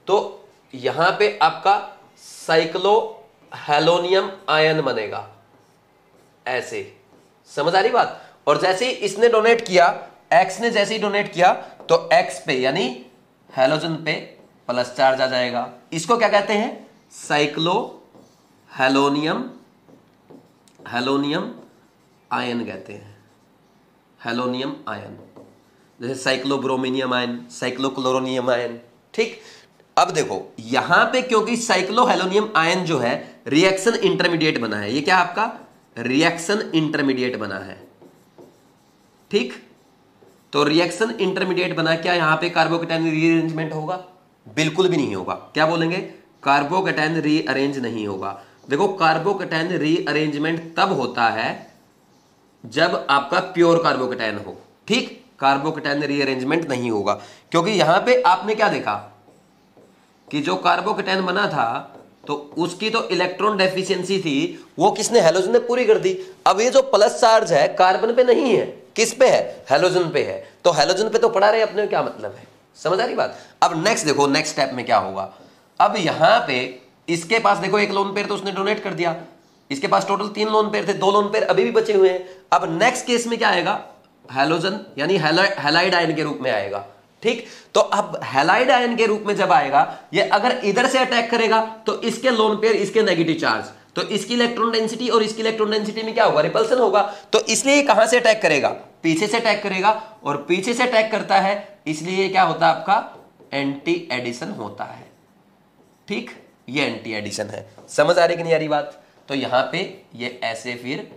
तो यहां पे आपका साइक्लोहेलोनियम आयन बनेगा, ऐसे, समझ आ रही बात। और जैसे ही इसने डोनेट किया, X ने जैसे ही डोनेट किया, तो X पे यानी हैलोजन पे प्लस चार्ज आ जाएगा, इसको क्या कहते हैं, साइक्लोहेलोनियम आयन कहते हैं, हेलोनियम आयन, जैसे साइक्लोब्रोमिनियम आयन, साइक्लोक्लोरोनियम आयन। ठीक, अब देखो यहां पे क्योंकि साइक्लोहेलोनियम आयन जो है रिएक्शन इंटरमीडिएट बना है, ये क्या आपका रिएक्शन इंटरमीडिएट बना है। ठीक, तो रिएक्शन इंटरमीडिएट बना, क्या यहां पे कार्बोकेटायन रीअरेंजमेंट होगा, बिल्कुल भी नहीं होगा। क्या बोलेंगे, कार्बोकेटायन रीअरेंज नहीं होगा। देखो कार्बोकेटायन रीअरेंजमेंट तब होता है जब आपका प्योर कार्बोकेटायन हो। ठीक, कार्बोकेटायन रीअरेंजमेंट नहीं होगा, क्योंकि यहां पे आपने क्या देखा कि जो कार्बोकेटायन बना था तो उसकी तो इलेक्ट्रॉन डेफिशिएंसी थी, वो किसने, हैलोजन ने पूरी कर दी। अब ये जो प्लस चार्ज है कार्बन पे नहीं है, किस पे है, हैलोजन पे है, तो हैलोजन पे तो पड़ा रहे, अपने क्या मतलब है, समझ आ रही बात। अब नेक्स्ट देखो, नेक्स्ट स्टेप में क्या होगा, अब यहां पे इसके पास देखो एक लोन पेयर तो उसने डोनेट कर दिया, इसके पास टोटल 3 लोन पेयर थे, 2 लोन पेयर अभी भी बचे हुए हैं। अब नेक्स्ट केस में क्या आएगा, हैलोजन यानी हैलाइड आयन के रूप में आएगा। ठीक, तो अब हैलाइड आयन के रूप में जब आएगा, ये अगर इधर से अटैक करेगा तो इसके लोन पेयर, इसके नेगेटिव चार्ज, तो इसकी इलेक्ट्रॉन डेंसिटी और इसकी इलेक्ट्रॉन डेंसिटी में क्या होगा, रिपल्सन होगा। तो इसलिए कहां से अटैक करेगा, पीछे से अटैक करेगा, और पीछे से अटैक करता है इसलिए क्या होता है आपका एंटी एडिशन होता है। ठीक, ये एंटी एडिशन है, समझ आ रही कि नहीं आ रही बात। तो यहां पे ये ऐसे फिर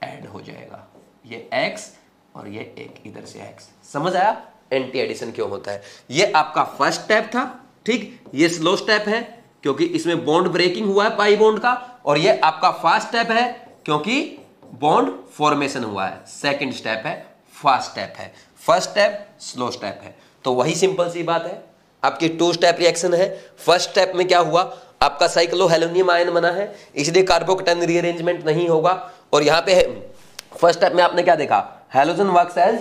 ऐड हो जाएगा, ये X और ये एक इधर से X, समझ आया एंटी एडिशन क्यों होता है। ये आपका फर्स्ट स्टेप था। ठीक, ये स्लो स्टेप है क्योंकि इसमें बॉन्ड ब्रेकिंग हुआ है पाई बॉन्ड का, और ये आपका फास्ट स्टेप है क्योंकि बॉन्ड फॉर्मेशन हुआ है। सेकंड स्टेप है, फास्ट स्टेप है, फर्स्ट स्टेप स्लो स्टेप है। तो वही सिंपल सी बात है, आपकी 2 स्टेप रिएक्शन है। फर्स्ट स्टेप में क्या हुआ, आपका साइक्लोहेलोनियम आयन बना है, इसलिए कार्बोकेटायन रीअरेंजमेंट नहीं होगा। और यहां पे फर्स्ट स्टेप में आपने क्या देखा, हैलोजन वर्क्स एज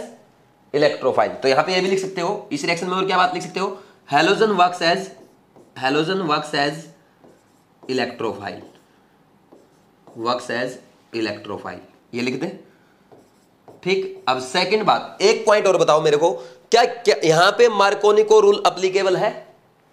इलेक्ट्रोफाइल, तो यहां पे ये भी लिख सकते हो, इस रिएक्शन में और क्या बात लिख सकते हो, halogen works as electrophile, works as electrophile, ये लिख दे। ठीक, अब सेकंड बात, एक पॉइंट और बताओ मेरे को, क्या यहां पे मार्कोनिको रूल अप्लीकेबल है,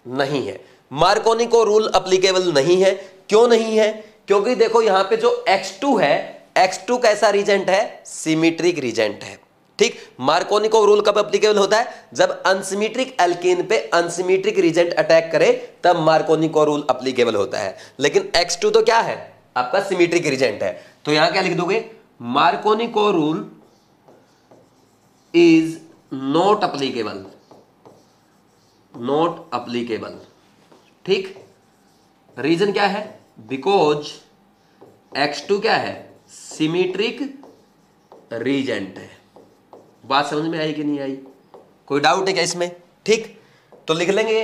नहीं है। मार्कोनिको रूल अप्लीकेबल नहीं है, क्यों नहीं है, क्योंकि देखो यहां पे जो X2 है, X2 कैसा रीजेंट है, सिमेट्रिक रीजेंट है। ठीक, मार्कोनिको रूल कब एप्लीकेबल होता है, जब अनसिमेट्रिक एल्केन पे अनसिमेट्रिक रीजेंट अटैक करे तब मार्कोनिको रूल एप्लीकेबल होता है। लेकिन X2 तो क्या है, आपका सिमेट्रिक रीजेंट है, तो यहां क्या लिख दोगे, Markovnikov rule is not applicable, not applicable. ठीक, रीजन क्या है, बिकॉज X2 क्या है, सिमेट्रिक रीजेंट है। बात समझ में आई कि नहीं आई, कोई डाउट है क्या इसमें। ठीक, तो लिख लेंगे।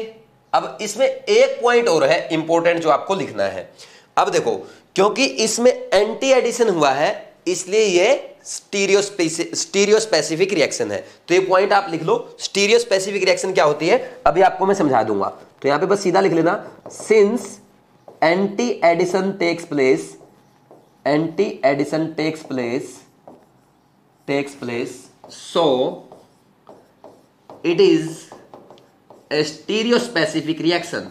अब इसमें एक पॉइंट और है इंपॉर्टेंट जो आपको लिखना है। अब देखो, क्योंकि इसमें एंटी एडिशन हुआ है इसलिए ये स्टीरियो स्पेसिफिक रिएक्शन है। तो ये पॉइंट आप लिख लो, स्टीरियो स्पेसिफिक रिएक्शन क्या होती है अभी आपको मैं समझा दूंगा। तो यहां पे बस सीधा लिख लेना, since anti addition takes place so it is a stereospecific reaction,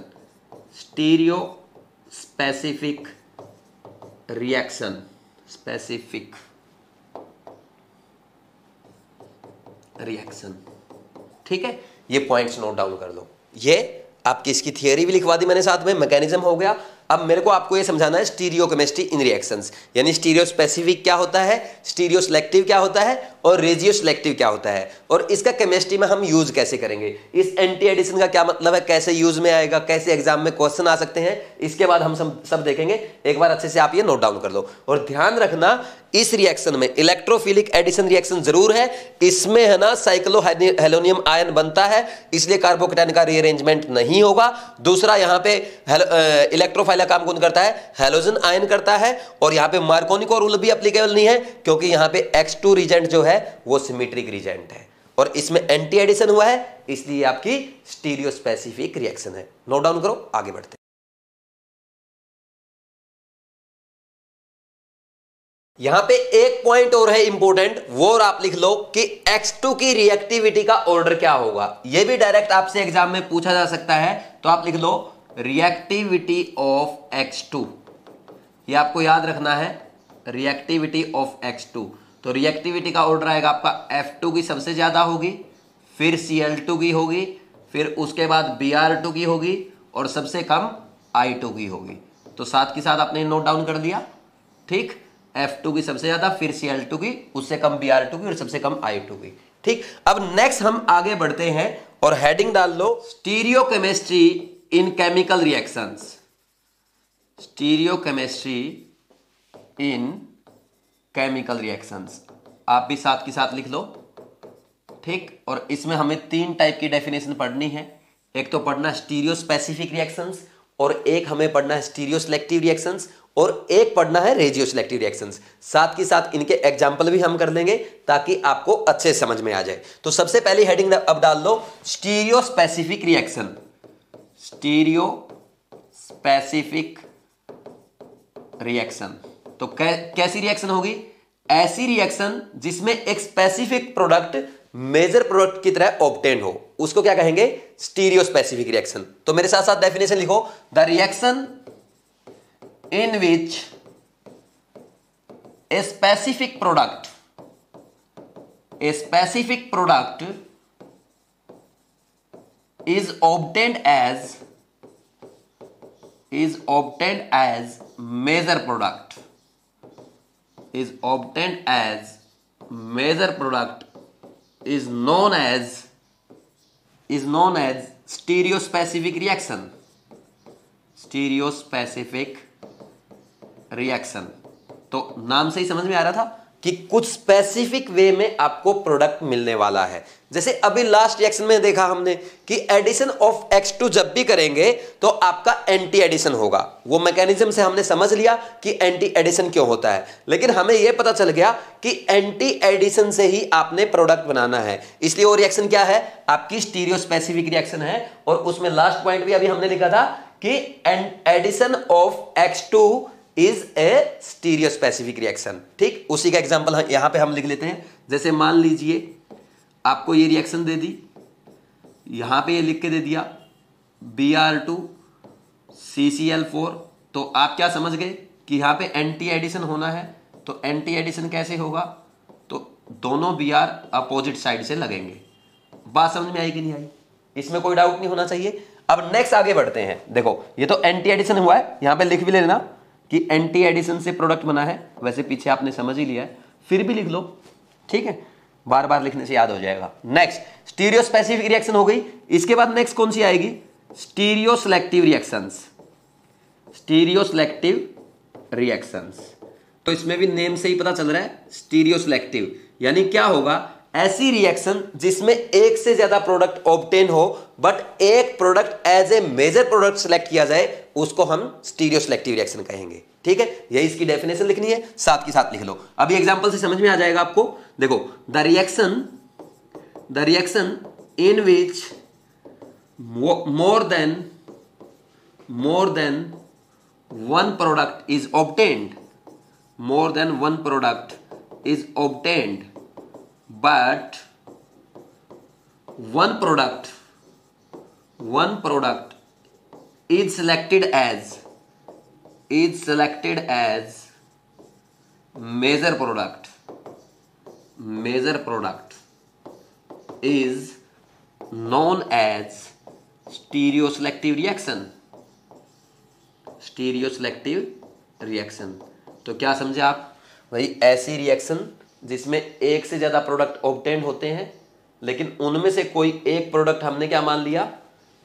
ठीक है। ये पॉइंट्स नोट डाउन कर लो। ये आपकी इसकी थियरी भी लिखवा दी मैंने साथ में, मैकेनिज्म हो गया। अब मेरे को आपको ये समझाना है स्टीरियोकेमिस्ट्री इन रिएक्शंस, यानी स्टीरियो स्पेसिफिक क्या होता है, स्टीरियो सिलेक्टिव क्या होता है और रेजियो सिलेक्टिव क्या होता है, और इसका केमिस्ट्री में हम यूज कैसे करेंगे। इस एंटी एडिशन का क्या मतलब है, कैसे यूज में आएगा, कैसे एग्जाम में क्वेश्चन आ सकते हैं, इसके बाद हम सब देखेंगे। एक बार अच्छे से आप ये नोट डाउन कर लो। और ध्यान रखना इस रिएक्शन में इलेक्ट्रोफिलिक एडिशन रिएक्शन जरूर है, इसमें है ना साइक्लोहेलोनियम आयन बनता है, इसलिए कार्बोकेटाइन का रीअरेंजमेंट नहीं होगा। दूसरा यहां पे इलेक्ट्रोफाइल काम कौन करता है, हैलोजन आयन करता है। और यहां पे मार्कोनी का रूल भी एप्लीकेबल नहीं है, क्योंकि यहां पे X2 रिजेंट जो है वो सिमेट्रिक रिजेंट है, और इसमें एंटी एडिशन हुआ है, इसलिए आपकी स्टीरियो स्पेसिफिक रिएक्शन है। नोट डाउन करो, आगे बढ़ते हैं। यहां पे एक पॉइंट और है इंपॉर्टेंट, वो और आप लिख लो कि X2 की रिएक्टिविटी का ऑर्डर क्या होगा। यह भी डायरेक्ट आपसे एग्जाम में पूछा जा सकता है। तो आप लिख लो रिएक्टिविटी ऑफ X2, ये आपको याद रखना है, रिएक्टिविटी ऑफ X2। तो रिएक्टिविटी का ऑर्डर आएगा आपका F2 की सबसे ज्यादा होगी, फिर Cl2 की होगी, फिर उसके बाद Br2 की होगी, और सबसे कम I2 की होगी। तो साथ के साथ आपने नोट डाउन कर दिया, ठीक। F2 की सबसे ज्यादा, फिर Cl2 की, उससे कम Br2 की, और सबसे कम I2 की, ठीक। अब नेक्स्ट हम आगे बढ़ते हैं और हेडिंग डाल लो stereochemistry in chemical reactions, stereochemistry in chemical reactions. आप भी साथ के साथ लिख लो, ठीक। और इसमें हमें 3 टाइप की डेफिनेशन पढ़नी है। एक तो पढ़ना स्टीरियो स्पेसिफिक रिएक्शंस, और एक हमें पढ़ना है स्टीरियो सिलेक्टिव रिएक्शंस, और एक पढ़ना है रेजियो सिलेक्टिव रिएक्शंस। साथ के साथ इनके एग्जाम्पल भी हम कर लेंगे ताकि आपको अच्छे समझ में आ जाए। तो सबसे पहली हेडिंग अब डाल दो stereo specific reaction, stereo specific reaction. तो कैसी रिएक्शन होगी, ऐसी रिएक्शन जिसमें एक स्पेसिफिक प्रोडक्ट मेजर प्रोडक्ट की तरह ऑब्टेन हो, उसको क्या कहेंगे, स्टीरियो स्पेसिफिक रिएक्शन। तो मेरे साथ साथ डेफिनेशन लिखो, the reaction in which a specific product is obtained as major product, is known as stereospecific reaction, reaction. तो नाम से ही समझ में आ रहा था कि कुछ स्पेसिफिक वे में आपको प्रोडक्ट मिलने वाला है। जैसे अभी लास्ट रिएक्शन में देखा हमने कि एडिशन ऑफ X2 जब भी करेंगे तो आपका एंटी एडिशन होगा। वो मैकेनिज्म से हमने समझ लिया कि एंटी एडिशन क्यों होता है, लेकिन हमें यह पता चल गया कि एंटी एडिशन से ही आपने प्रोडक्ट बनाना है, इसलिए वो रिएक्शन क्या है, आपकी स्टीरियो स्पेसिफिक रिएक्शन है। और उसमें लास्ट पॉइंट भी अभी हमने लिखा था कि addition of X2 is a stereospecific reaction, ठीक। उसी का एग्जांपल यहां पे हम लिख लेते हैं। जैसे मान लीजिए आपको ये रिएक्शन दे दी, यहां पे ये लिख के दे दिया Br2 CCl4। तो आप क्या समझ गए कि यहां पे एंटी एडिशन होना है। तो एंटी एडिशन कैसे होगा, तो दोनों Br अपोजिट साइड से लगेंगे। बात समझ में आई कि नहीं आई, इसमें कोई डाउट नहीं होना चाहिए। अब नेक्स्ट आगे बढ़ते हैं। देखो ये तो एंटी एडिशन हुआ है, यहां पे लिख भी लेना कि एंटी एडिशन से प्रोडक्ट बना है। वैसे पीछे आपने समझ ही लिया है, फिर भी लिख लो, ठीक है, बार बार लिखने से याद हो जाएगा। नेक्स्ट स्टीरियो स्पेसिफिक रिएक्शन हो गई। इसके बाद नेक्स्ट कौन सी आएगी, stereo selective reactions, stereo selective reactions. तो इसमें भी नेम से ही पता चल रहा है स्टीरियो सिलेक्टिव, यानी क्या होगा, ऐसी रिएक्शन जिसमें एक से ज्यादा प्रोडक्ट ऑब्टेन हो बट एक product as a major product select किया जाए उसको हम स्टीरियो सिलेक्टिव रिएक्शन कहेंगे। ठीक है, यही इसकी डेफिनेशन लिखनी है, साथ के साथ लिख लो। अभी एग्जांपल से समझ में आ जाएगा आपको। देखो, the reaction in which more than one product is obtained, more than one product is obtained, but one product is selected as major product is known as stereoselective reaction। तो क्या समझे आप भाई, ऐसी रिएक्शन जिसमें एक से ज्यादा प्रोडक्ट ऑब्टेन होते हैं लेकिन उनमें से कोई एक प्रोडक्ट हमने क्या मान लिया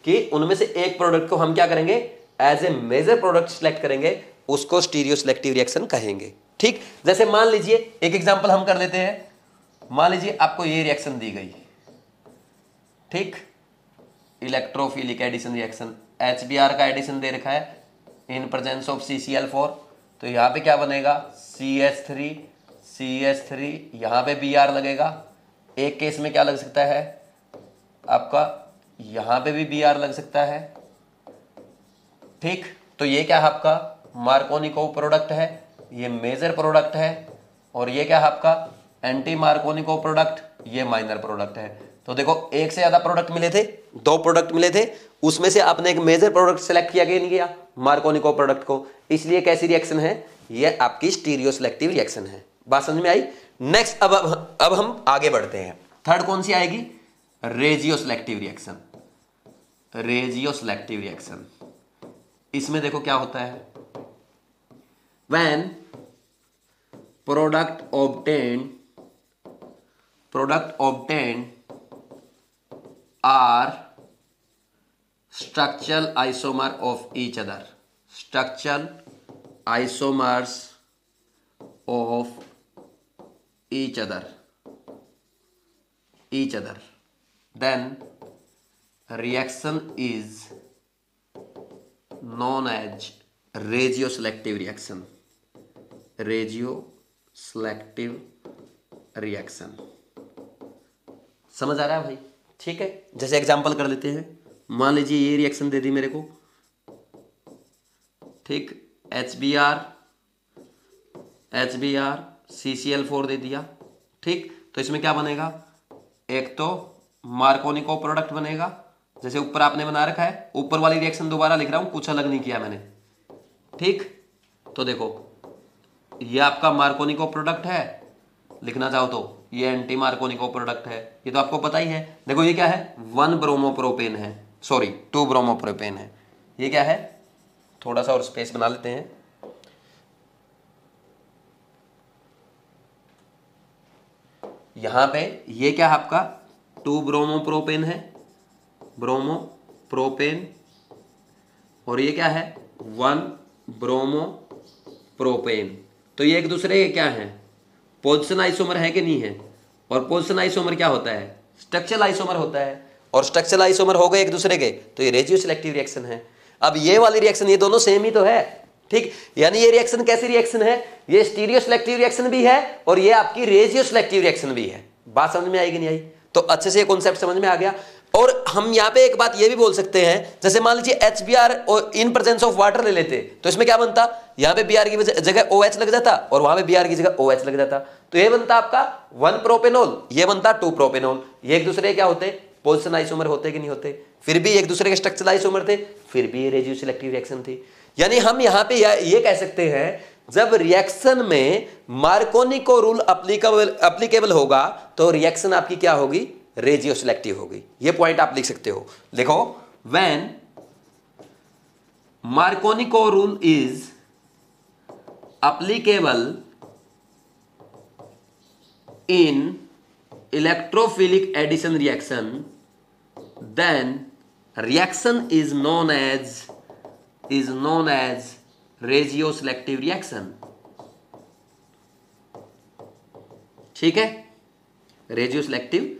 कि उनमें से एक प्रोडक्ट को हम क्या करेंगे, as a major product select करेंगे, उसको स्टीरियो सिलेक्टिव रिएक्शन कहेंगे। ठीक, जैसे मान लीजिए एक एग्जांपल हम कर लेते हैं। मान लीजिए आपको ये रिएक्शन दी गई, ठीक, इलेक्ट्रोफिलिक एडिशन रिएक्शन, HBr का एडिशन दे रखा है इन प्रेजेंस ऑफ CCl4। तो यहां पे क्या बनेगा, CH3 यहां पे Br लगेगा। एक केस में क्या लग सकता है आपका, यहां पे भी Br लग सकता है। ठीक, तो ये क्या है आपका मार्कोनी को प्रोडक्ट है, ये मेजर प्रोडक्ट है, और ये क्या है आपका एंटी मार्कोनी को प्रोडक्ट, ये माइनर प्रोडक्ट है। तो देखो, एक से ज्यादा प्रोडक्ट मिले थे, 2 प्रोडक्ट मिले थे, उसमें से आपने एक मेजर प्रोडक्ट सेलेक्ट किया नहीं किया, मार्कोनी को प्रोडक्ट को, इसलिए कैसी रिएक्शन है, ये आपकी स्टीरियो सिलेक्टिव रिएक्शन है। बात समझ में आई। नेक्स्ट अब हम आगे बढ़ते हैं। थर्ड कौन सी आएगी, रेजियो सिलेक्टिव रिएक्शन। इसमें देखो क्या होता है, when product obtained are structural isomer of each other, structural isomers of each other, then reaction is known as regioselective reaction। समझ आ रहा है भाई। ठीक है, जैसे एग्जांपल कर लेते हैं। मान लीजिए ये रिएक्शन दे दी मेरे को, ठीक, HBr CCl4 दे दिया। ठीक, तो इसमें क्या बनेगा, एक तो मार्कोनी को प्रोडक्ट बनेगा, जैसे ऊपर आपने बना रखा है। ऊपर वाली रिएक्शन दोबारा लिख रहा हूं, कुछ अलग नहीं किया मैंने। ठीक, तो देखो ये आपका मार्कोनी को प्रोडक्ट है, लिखना चाहो तो ये एंटी मार्कोनी को प्रोडक्ट है, ये तो आपको पता ही है। देखो ये क्या है, 1 ब्रोमोप्रोपेन है, सॉरी 2 ब्रोमोप्रोपेन है। ये क्या है, थोड़ा सा और स्पेस बना लेते हैं। यहां पे ये क्या है आपका 2 ब्रोमोप्रोपेन है, ब्रोमोप्रोपेन, और ये क्या है 1 ब्रोमोप्रोपेन। तो ये एक दूसरे के क्या है, पोजिशन आइसोमर है कि नहीं है। और पोजिशन आइसोमर क्या होता है, स्ट्रक्चरल आइसोमर होता है, और स्ट्रक्चरल आइसोमर हो गए एक दूसरे के, तो ये रेजियो सिलेक्टिव रिएक्शन है। अब ये वाली रिएक्शन, ये दोनों सेम ही तो है। ठीक, यानी ये रिएक्शन कैसी रिएक्शन है, ये स्टीरियो सिलेक्टिव रिएक्शन भी है और ये आपकी रेजियो सिलेक्टिव रिएक्शन भी है। बात समझ में आएगी नहीं आई, तो अच्छे से ये कॉन्सेप्ट समझ में आ गया। और हम यहाँ पे एक बात ये भी बोल सकते हैं, जैसे मान लीजिए HBr in presence of water ले लेते, तो इसमें क्या बनता, यहाँ पे Br की जगह OH लग जाता और वहां पे Br की जगह OH लग जाता। तो ये बनता आपका 1 प्रोपेनॉल, ये बनता 2 प्रोपेनॉल। ये एक दूसरे क्या होते, पोजिशन आइसोमर होते कि नहीं होते, फिर भी एक दूसरे के स्ट्रक्चरल आइसोमर थे, फिर भी ये रेजियो सिलेक्टिव रिएक्शन थी। यानी हम यहाँ पे ये कह सकते हैं, जब रिएक्शन में मार्कोनी को रूल एप्लीकेबल होगा तो रिएक्शन आपकी क्या होगी, रेजियो सिलेक्टिव होगी। ये पॉइंट आप लिख सकते हो। देखो, when Markovnikov rule is applicable in electrophilic addition reaction, then reaction is known as regioselective reaction। ठीक है, रेजियो सिलेक्टिव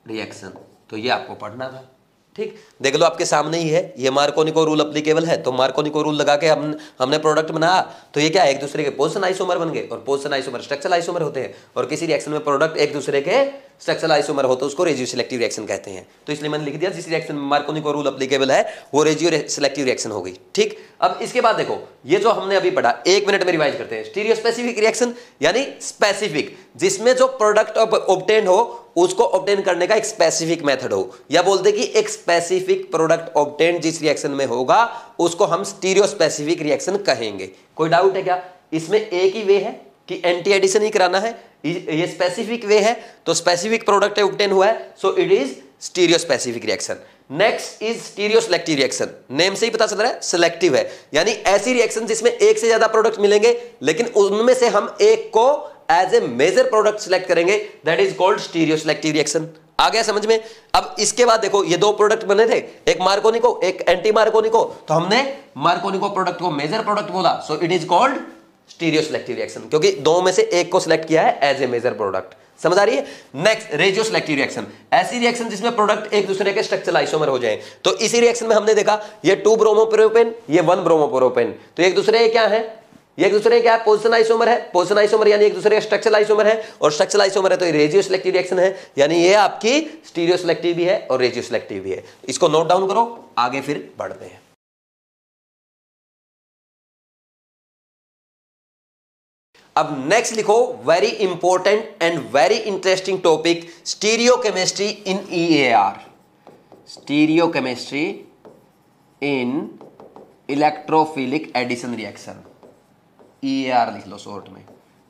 रिएक्शन। तो ये आपको पढ़ना था। ठीक, देख लो आपके सामने ही है, ये मार्कोनिको रूल एप्लीकेबल है, तो मार्कोनिको रूल लगा के हमने प्रोडक्ट बनाया, तो ये क्या है, एक दूसरे के पोजीशन आइसोमर बन गए, और पोजीशन आइसोमर स्ट्रक्चरल आइसोमर होते हैं, और किसी रिएक्शन में प्रोडक्ट एक दूसरे के स्ट्रक्चरल आइसोमर हो तो उसको रेजियो सिलेक्टिव रिएक्शन कहते हैं। तो इसलिए मैंने लिख दिया जिस रिएक्शन में मार्कोनिको रूल एप्लीकेबल है वो रेजियो सिलेक्टिव रिएक्शन हो गई। ठीक, अब इसके बाद देखो ये जो हमने अभी पढ़ा, 1 मिनट में रिवाइज करते हैं। स्टीरियो स्पेसिफिक रिएक्शन यानी स्पेसिफिक, जिसमें जो प्रोडक्ट ऑब्टेन हो उसको ऑब्टेन करने का एक स्पेसिफिक मेथड हो, या बोलते कि एक स्पेसिफिक प्रोडक्ट ऑब्टेन जिस रिएक्शन में होगा उसको हम स्टीरियो स्पेसिफिक रिएक्शन कहेंगे। कोई डाउट है क्या? इसमें एक ही वे है कि एंटी एडिशन ही कराना है, ये स्पेसिफिक वे है, तो स्पेसिफिक प्रोडक्ट ऑब्टेन हुआ है, सो it is stereo specific reaction. Next is stereo selective reaction. Name से ही पता चल रहा है सिलेक्टिव है, यानी ऐसी रिएक्शन जिसमें एक से ज्यादा प्रोडक्ट मिलेंगे लेकिन उनमें से हम एक को as a major product select करेंगे, that is called stereoselective reaction. आ गया समझ में? अब इसके बाद देखो ये 2 प्रोडक्ट बने थे, एक मार्कोनिको एक एंटी मार्कोनिको, तो हमने मार्कोनिको प्रोडक्ट को मेजर प्रोडक्ट बोला, सो it is called stereoselective reaction, क्योंकि 2 में से एक को सिलेक्ट किया है एज ए मेजर प्रोडक्ट। समझ आ रही है? नेक्स्ट रेजियो सिलेक्टिव रिएक्शन, ऐसी रिएक्शन जिसमें प्रोडक्ट एक दूसरे के स्ट्रक्चरल आइसोमर हो जाए। तो इसी रिएक्शन में हमने देखा ये 2 ब्रोमोप्रोपेन, ये 1 ब्रोमोप्रोपेन, तो एक दूसरे क्या है, ये एक दूसरे क्या है, पोजीशन आइसोमर है, पोजीशन आइसोमर यानी एक दूसरे का स्ट्रक्चरल आइसोमर है, और स्ट्रक्चरल आइसोमर है तो ये रेजियो सिलेक्टिव रिएक्शन है, यानी ये आपकी स्टीरियो सिलेक्टिव भी है और रेजियो सिलेक्टिव भी है। इसको नोट डाउन करो, आगे फिर बढ़ते हैं। अब नेक्स्ट लिखो, very important and very interesting topic, stereochemistry in EAR। Stereochemistry in electrophilic addition reaction, EAR लिख लो शॉर्ट में।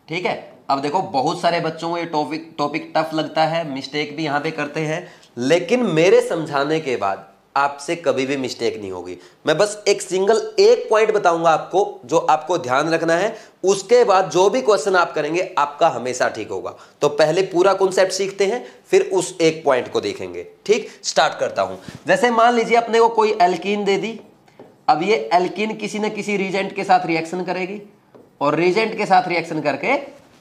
ठीक है, अब देखो बहुत सारे बच्चों को ये टॉपिक टफ लगता है, मिस्टेक भी यहां पे करते हैं, लेकिन मेरे समझाने के बाद आपसे कभी भी मिस्टेक नहीं होगी। मैं बस एक पॉइंट बताऊंगा आपको जो आपको ध्यान रखना है, उसके बाद जो भी क्वेश्चन आप करेंगे आपका हमेशा ठीक होगा। तो पहले पूरा कॉन्सेप्ट सीखते हैं, फिर उस एक पॉइंट को देखेंगे। ठीक, स्टार्ट करता हूं। जैसे मान लीजिए अपने को कोई एल्कीन दे दी, अब ये एल्कीन किसी न किसी रिएजेंट के साथ रिएक्शन करेगी और रिएजेंट के साथ रिएक्शन करके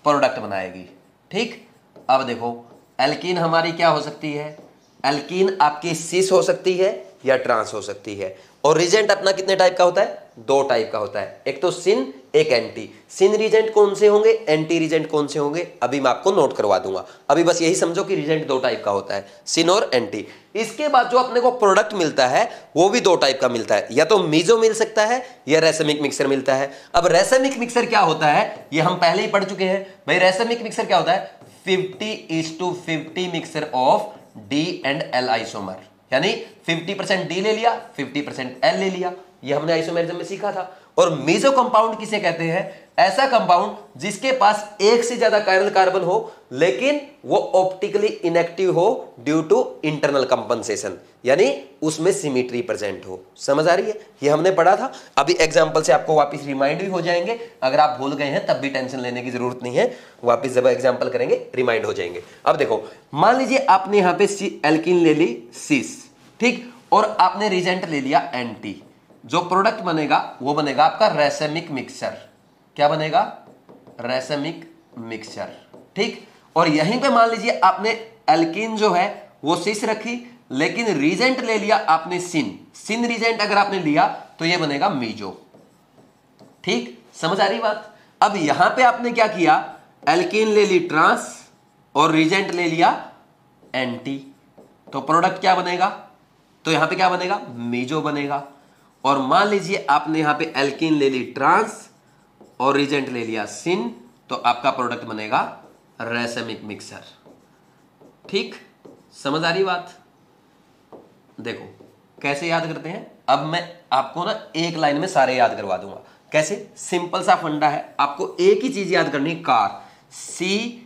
प्रोडक्ट बनाएगी। ठीक, अब देखो एल्कीन हमारी क्या हो सकती है, एल्कीन आपकी सिस हो सकती है या ट्रांस हो सकती है, और रिएजेंट अपना कितने टाइप का होता है, 2 टाइप का होता है, एक तो सिन एक एंटी। सिन रिएजेंट कौन से होंगे, एंटी रिएजेंट कौन से होंगे, अभी मैं आपको नोट करवा दूंगा। अभी बस यही समझो कि रिएजेंट 2 टाइप का होता है, सिन और एंटी। इसके बाद जो अपने को प्रोडक्ट मिलता है वो भी 2 टाइप का मिलता है, या तो मीजो मिल सकता है या रेसमिक मिक्सर मिलता है। अब रेसमिक मिक्सर क्या होता है ये हम पहले ही पढ़ चुके हैं भाई। रेसमिक मिक्सर क्या होता है, 50:50 mixer of D and L isomer, यानी 50% D ले लिया 50% L ले लिया, ये हमने आइसोमेरिज्म में सीखा था। और मेसो कंपाउंड किसे कहते हैं, ऐसा कंपाउंड जिसके पास एक से ज्यादा कायरल कार्बन हो लेकिन वो ऑप्टिकली इनएक्टिव हो ड्यू टू इंटरनल कंपनसेशन, यानी उसमें सिमेट्री प्रेजेंट हो। समझ आ रही है? ये हमने पढ़ा था। अभी एग्जांपल से आपको वापस रिमाइंड भी हो जाएंगे, अगर आप भूल गए हैं तब भी टेंशन लेने की जरूरत नहीं है, वापस जब एग्जांपल करेंगे रिमाइंड हो जाएंगे। अब देखो मान लीजिए आपने यहां पे एल्कीन ले ली सिस, ठीक, और आपने रिएजेंट ले लिया एंटी, जो प्रोडक्ट बनेगा वो बनेगा आपका रेसमिक मिक्सचर। क्या बनेगा, रेसमिक मिक्सचर। ठीक, और यहीं पे मान लीजिए आपने एल्कीन जो है वो सिस रखी लेकिन रिएजेंट ले लिया आपने सिन, सिन रिएजेंट अगर आपने लिया तो ये बनेगा मीजो। ठीक, समझ आ रही बात? अब यहां पे आपने क्या किया, एल्कीन ले ली ट्रांस और रिएजेंट ले लिया एंटी, तो प्रोडक्ट क्या बनेगा, तो यहां पे क्या बनेगा, मीजो बनेगा। और मान लीजिए आपने यहां पे एल्कीन ले ली ट्रांस और रिएजेंट ले लिया सिन, तो आपका प्रोडक्ट बनेगा रेसमिक मिक्सर। ठीक, समझ आ रही बात? देखो कैसे याद करते हैं, अब मैं आपको ना एक लाइन में सारे याद करवा दूंगा। कैसे, सिंपल सा फंडा है, आपको एक ही चीज याद करनी, कार, CAR,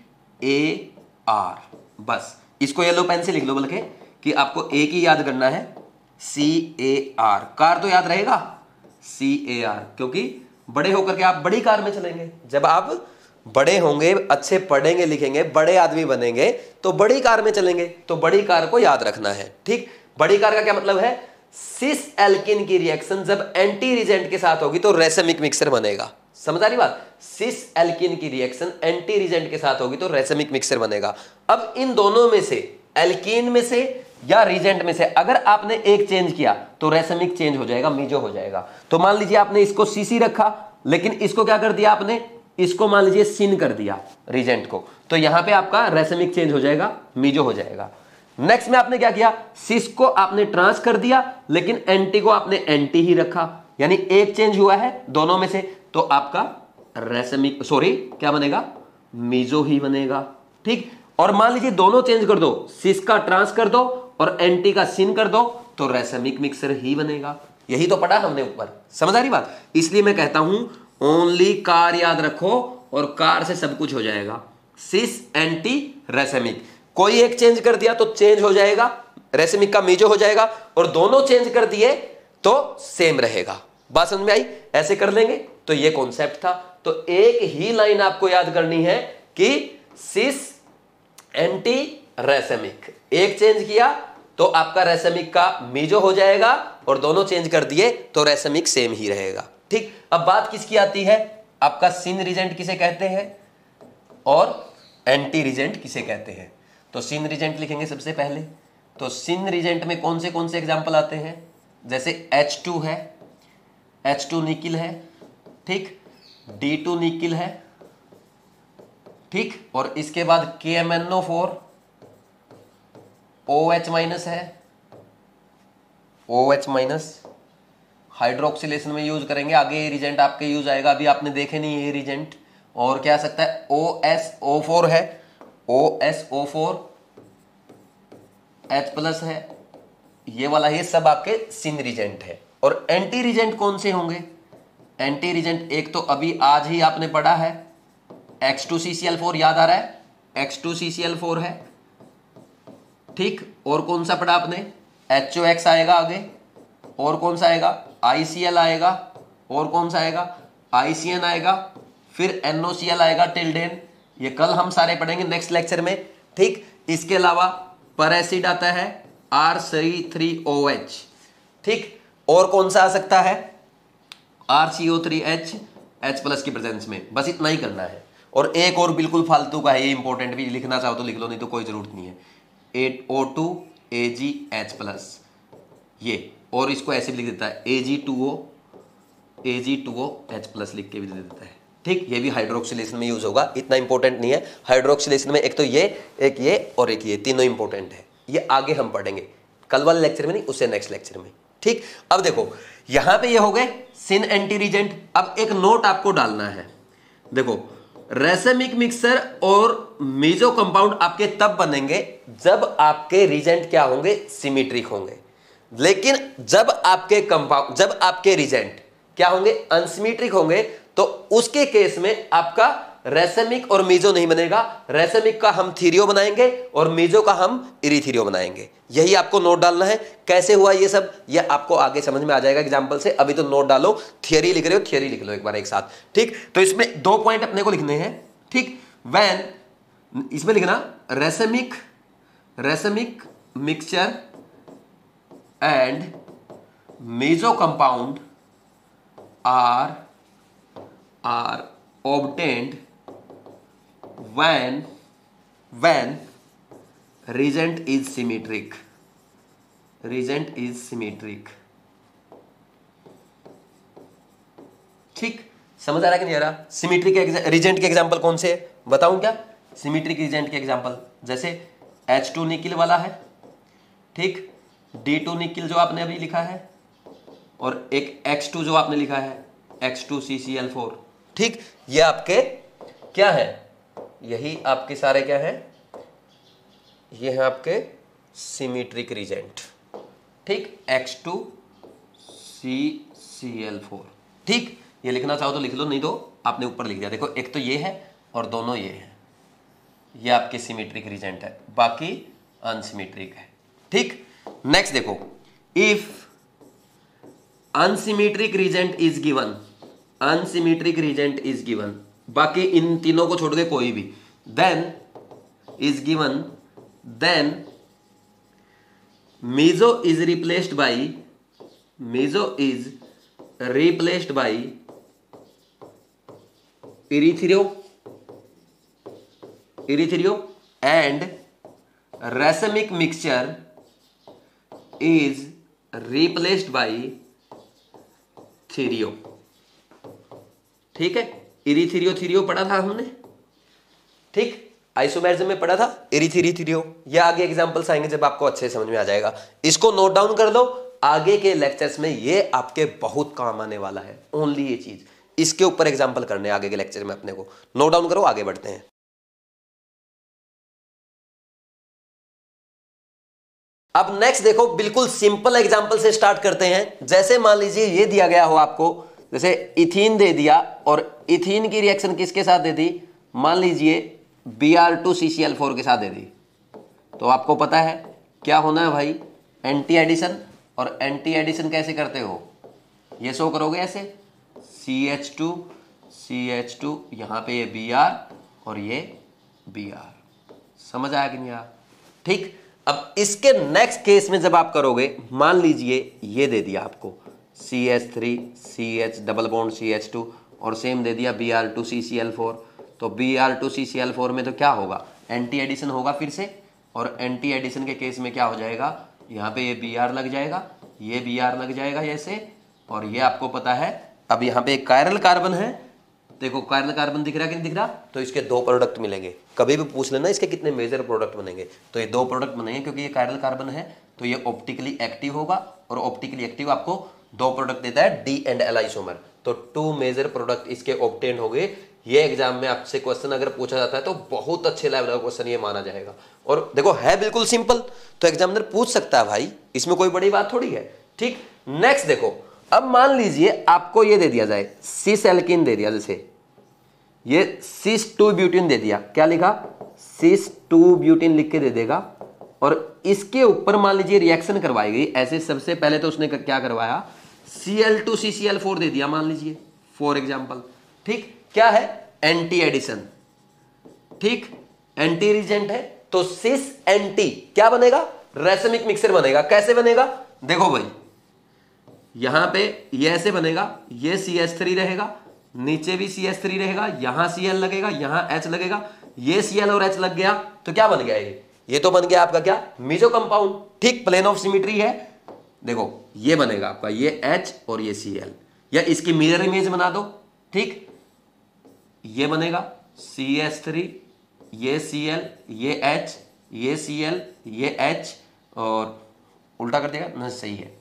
बस इसको येलो पेन से लिख लो, बल्कि कि आपको एक ही याद करना है, CAR। कार तो याद रहेगा, CAR, क्योंकि बड़े होकर के आप बड़ी कार में चलेंगे। जब आप बड़े होंगे, अच्छे पढ़ेंगे लिखेंगे, बड़े आदमी बनेंगे तो बड़ी कार में चलेंगे, तो बड़ी कार को याद रखना है। ठीक, बड़ी कार का क्या मतलब है, सिस एल्कीन की रिएक्शन जब एंटी रिएजेंट के साथ होगी तो रेसमिक मिक्सर बनेगा। समझ आ रही बात? सिस एल्कीन की रिएक्शन एंटी रीजेंट के साथ होगी तो रेसमिक मिक्सचर बनेगा। अब इन दोनों में से, एल्कीन में से या रीजेंट में से अगर आपने एक चेंज किया तो रेसमिक चेंज हो जाएगा, मीजो हो जाएगा। तो मान लीजिए आपने इसको सीसी रखा, लेकिन इसको क्या कर दिया आपने, इसको मान लीजिए सिन कर दिया रीजेंट को, तो यहां पे आपका रेसमिक चेंज हो जाएगा, मीजो हो जाएगा। नेक्स्ट में आपने क्या किया, सिस को आपने ट्रांस कर दिया, लेकिन एंटी को आपने एंटी ही रखा, यानी एक चेंज हुआ है दोनों में से, तो आपका रेसमिक क्या बनेगा, मीजो ही बनेगा। ठीक, और मान लीजिए दोनों चेंज कर दो, सिस का ट्रांस कर दो और एंटी का सिन कर दो, तो रेसमिक मिक्सर ही बनेगा। यही तो पढ़ा हमने ऊपर, समझ आ रही बात? इसलिए मैं कहता हूं ओनली कार याद रखो और कार से सब कुछ हो जाएगा। सिस एंटी रेसमिक, कोई एक चेंज कर दिया तो चेंज हो जाएगा, रेसमिक का मीजो हो जाएगा, और दोनों चेंज कर दिए तो सेम रहेगा। बात समझ में आई? ऐसे कर लेंगे तो ये कॉन्सेप्ट था। तो एक ही लाइन आपको याद करनी है कि सिस एंटी रेसमिक, एक चेंज किया तो आपका रेसमिक का मीजो हो जाएगा, और दोनों चेंज कर दिए तो रेसमिक सेम ही रहेगा। ठीक, अब बात किसकी आती है, आपका सिन रीजेंट किसे कहते हैं और एंटी रीजेंट किसे कहते हैं। तो सिन रीजेंट लिखेंगे सबसे पहले। तो सिन रीजेंट में कौन से एग्जाम्पल आते हैं, जैसे H2 है, H2 निकिल है, ठीक, D2 निकिल है, ठीक, और इसके बाद KMnO4 OH माइनस है, OH माइनस हाइड्रोक्सिलेशन में यूज करेंगे, आगे ये रीजेंट आपके यूज आएगा, अभी आपने देखे नहीं ये रीजेंट। और क्या आ सकता है, OSO4 है, OSO4 H प्लस है, ये वाला, ये सब आपके सिन रीजेंट है। और एंटी रीजेंट कौन से होंगे, एंटी रीजेंट एक तो अभी आज ही आपने पढ़ा है X2CCl4, याद आ रहा है, X2CCl4 है, ठीक, और कौन सा पढ़ा आपने, HOX आएगा आगे, और कौन सा आएगा, ICl आएगा, और कौन सा आएगा, ICN आएगा, फिर NOCl आएगा टिल्डेन। ये कल हम सारे पढ़ेंगे नेक्स्ट लेक्चर में, ठीक। इसके अलावा पर एसिड आता है RC3OH, ठीक, और कौन सा आ सकता है, RCO3H H प्लस की प्रेजेंस में। बस इतना ही करना है। और एक और बिल्कुल फालतू का है, ये इंपॉर्टेंट भी, लिखना चाहो तो लिख लो, नहीं तो कोई जरूरत नहीं है, 8O2 AgH प्लस, ये, और इसको ऐसे भी लिख देता है Ag2O H प्लस लिख के भी दे देता है, ठीक। ये भी हाइड्रोक्सिलेशन में यूज होगा, इतना इंपॉर्टेंट नहीं है। हाइड्रोक्सिलेशन में एक तो ये, एक ये और एक ये, तीनों इंपॉर्टेंट है। ये आगे हम पढ़ेंगे, कल वाले लेक्चर में नहीं, उससे नेक्स्ट लेक्चर में, ठीक। अब देखो यहां पे ये हो गए सिन एंटी रीजेंट। अब एक नोट आपको डालना है, देखो रेसमिक मिक्सर और मीजो कंपाउंड आपके तब बनेंगे जब आपके रीजेंट क्या होंगे, सिमेट्रिक होंगे। लेकिन जब आपके रीजेंट क्या होंगे, अनसिमेट्रिक होंगे, तो उसके केस में आपका रेसमिक और मीजो नहीं बनेगा। रेसमिक का हम थीरियो बनाएंगे और मीजो का हम इरीथीरियो बनाएंगे। यही आपको नोट डालना है। कैसे हुआ ये सब, ये आपको आगे समझ में आ जाएगा एग्जांपल से। अभी तो नोट डालो, थियरी लिख रहे हो, थियरी लिख लो एक बार एक साथ, ठीक। तो इसमें 2 पॉइंट अपने को लिखने हैं, ठीक। व्हेन, इसमें लिखना racemic mixture and meso compound are obtained when reagent is symmetric, ठीक। समझ आ रहा है कि नहीं आ रहा? सिमेट्रिक रीजेंट के एग्जांपल कौन से बताऊं क्या? सिमेट्रिक रीजेंट के एग्जांपल जैसे H2 निकिल वाला है, ठीक, D2 निकिल जो आपने अभी लिखा है, और एक X2 जो आपने लिखा है X2CCl4, ठीक। ये आपके क्या है, यही आपके सारे क्या है, ये है आपके सिमेट्रिक रीजेंट, ठीक, X2CCl4, ठीक। ये लिखना चाहो तो लिख लो, नहीं तो आपने ऊपर लिख दिया। देखो एक तो ये है और दोनों ये है, ये आपके सिमेट्रिक रीजेंट है, बाकी अनसिमेट्रिक है, ठीक। नेक्स्ट देखो, if unsymmetric reagent is given, बाकी इन तीनों को छोड़ के कोई भी, then meso is replaced by erythro and racemic mixture is replaced by threo. ठीक है, इरीथ्रियो पढ़ा था हमने, ठीक, आइसोमेरिज्म में पढ़ा था इरीथ्रियो। ये आगे एग्जांपल्स आएंगे जब आपको अच्छे समझ में आ जाएगा। इसको नोट डाउन कर लो, आगे के लेक्चर्स में ये आपके बहुत काम आने वाला है। ओनली ये चीज, इसके ऊपर एग्जांपल करने आगे के लेक्चर में अपने को। नोट डाउन करो, आगे बढ़ते हैं। अब नेक्स्ट देखो, बिल्कुल सिंपल एग्जांपल से स्टार्ट करते हैं। जैसे मान लीजिए ये दिया गया हो आपको, जैसे इथीन दे दिया और इथीन की रिएक्शन किसके साथ दे दी, मान लीजिए Br2CCl4 के साथ दे दी, तो आपको पता है क्या होना है भाई, एंटी एडिशन। और एंटी एडिशन कैसे करते हो, ये शो करोगे ऐसे, CH2 यहां पे ये Br और ये Br। समझ आया कि नहीं आया? ठीक। अब इसके नेक्स्ट केस में जब आप करोगे, मान लीजिए ये दे दिया आपको CH3 CH double bond CH2 और सेम दे दिया Br2CCl4, तो Br2CCl4 में तो क्या होगा, एंटी एडिशन होगा फिर से। और एंटी एडिशन के केस में क्या हो जाएगा, यहाँ पे ये Br लग जाएगा, ये Br लग जाएगा ऐसे, और ये आपको पता है। अब यहाँ पे एक कायरल कार्बन है, देखो कायरल कार्बन दिख रहा कि नहीं दिख रहा, तो इसके दो प्रोडक्ट मिलेंगे। कभी भी पूछ लेना इसके कितने मेजर प्रोडक्ट बनेंगे, तो ये दो प्रोडक्ट बनेंगे क्योंकि ये कायरल कार्बन है, तो ये ऑप्टिकली एक्टिव होगा, और ऑप्टिकली एक्टिव आपको दो प्रोडक्ट देता है, डी एंड एल आइसोमर। तो टू मेजर प्रोडक्ट इसके ऑब्टेन हो गए। ये एग्जाम में आपसे क्वेश्चन अगर पूछा जाता है तो बहुत अच्छे लेवल का क्वेश्चन ये माना जाएगा। और देखो है बिल्कुल सिंपल, तो एग्जामिनर पूछ सकता है भाई, इसमें कोई बड़ी बात थोड़ी है। ठीक, नेक्स्ट देखो, अब मान लीजिए आपको ये दे दिया जाए, सिस एल्किन दे दिया, जैसे ये सिस 2 ब्यूटीन दे दिया, क्या लिखा, सिस 2 ब्यूटीन लिख के दे देगा, और इसके ऊपर मान लीजिए रिएक्शन करवाई गई ऐसे। सबसे पहले तो उसने क्या करवाया, Cl2CCl4 दे दिया मान लीजिए फॉर एग्जांपल। ठीक, क्या है, एंटी एडिशन। ठीक, एंटी रिजेंट है, तो सिस एंटी क्या बनेगा, रेसमिक मिक्सर बनेगा। कैसे बनेगा, देखो भाई, यहां पे ये ऐसे बनेगा, ये CH3 रहेगा, नीचे भी CH3 रहेगा, यहां Cl लगेगा, यहां H लगेगा, ये Cl और H लग गया, तो क्या बन गया ये तो बन गया आपका क्या, मीजो कंपाउंड। ठीक, प्लेन ऑफ सिमेट्री है, देखो ये बनेगा आपका, ये H और ये Cl, या इसकी मिरर इमेज बना दो। ठीक, ये बनेगा CH3, ये Cl, ये H, ये Cl, ये H, और उल्टा कर देगा ना, सही है,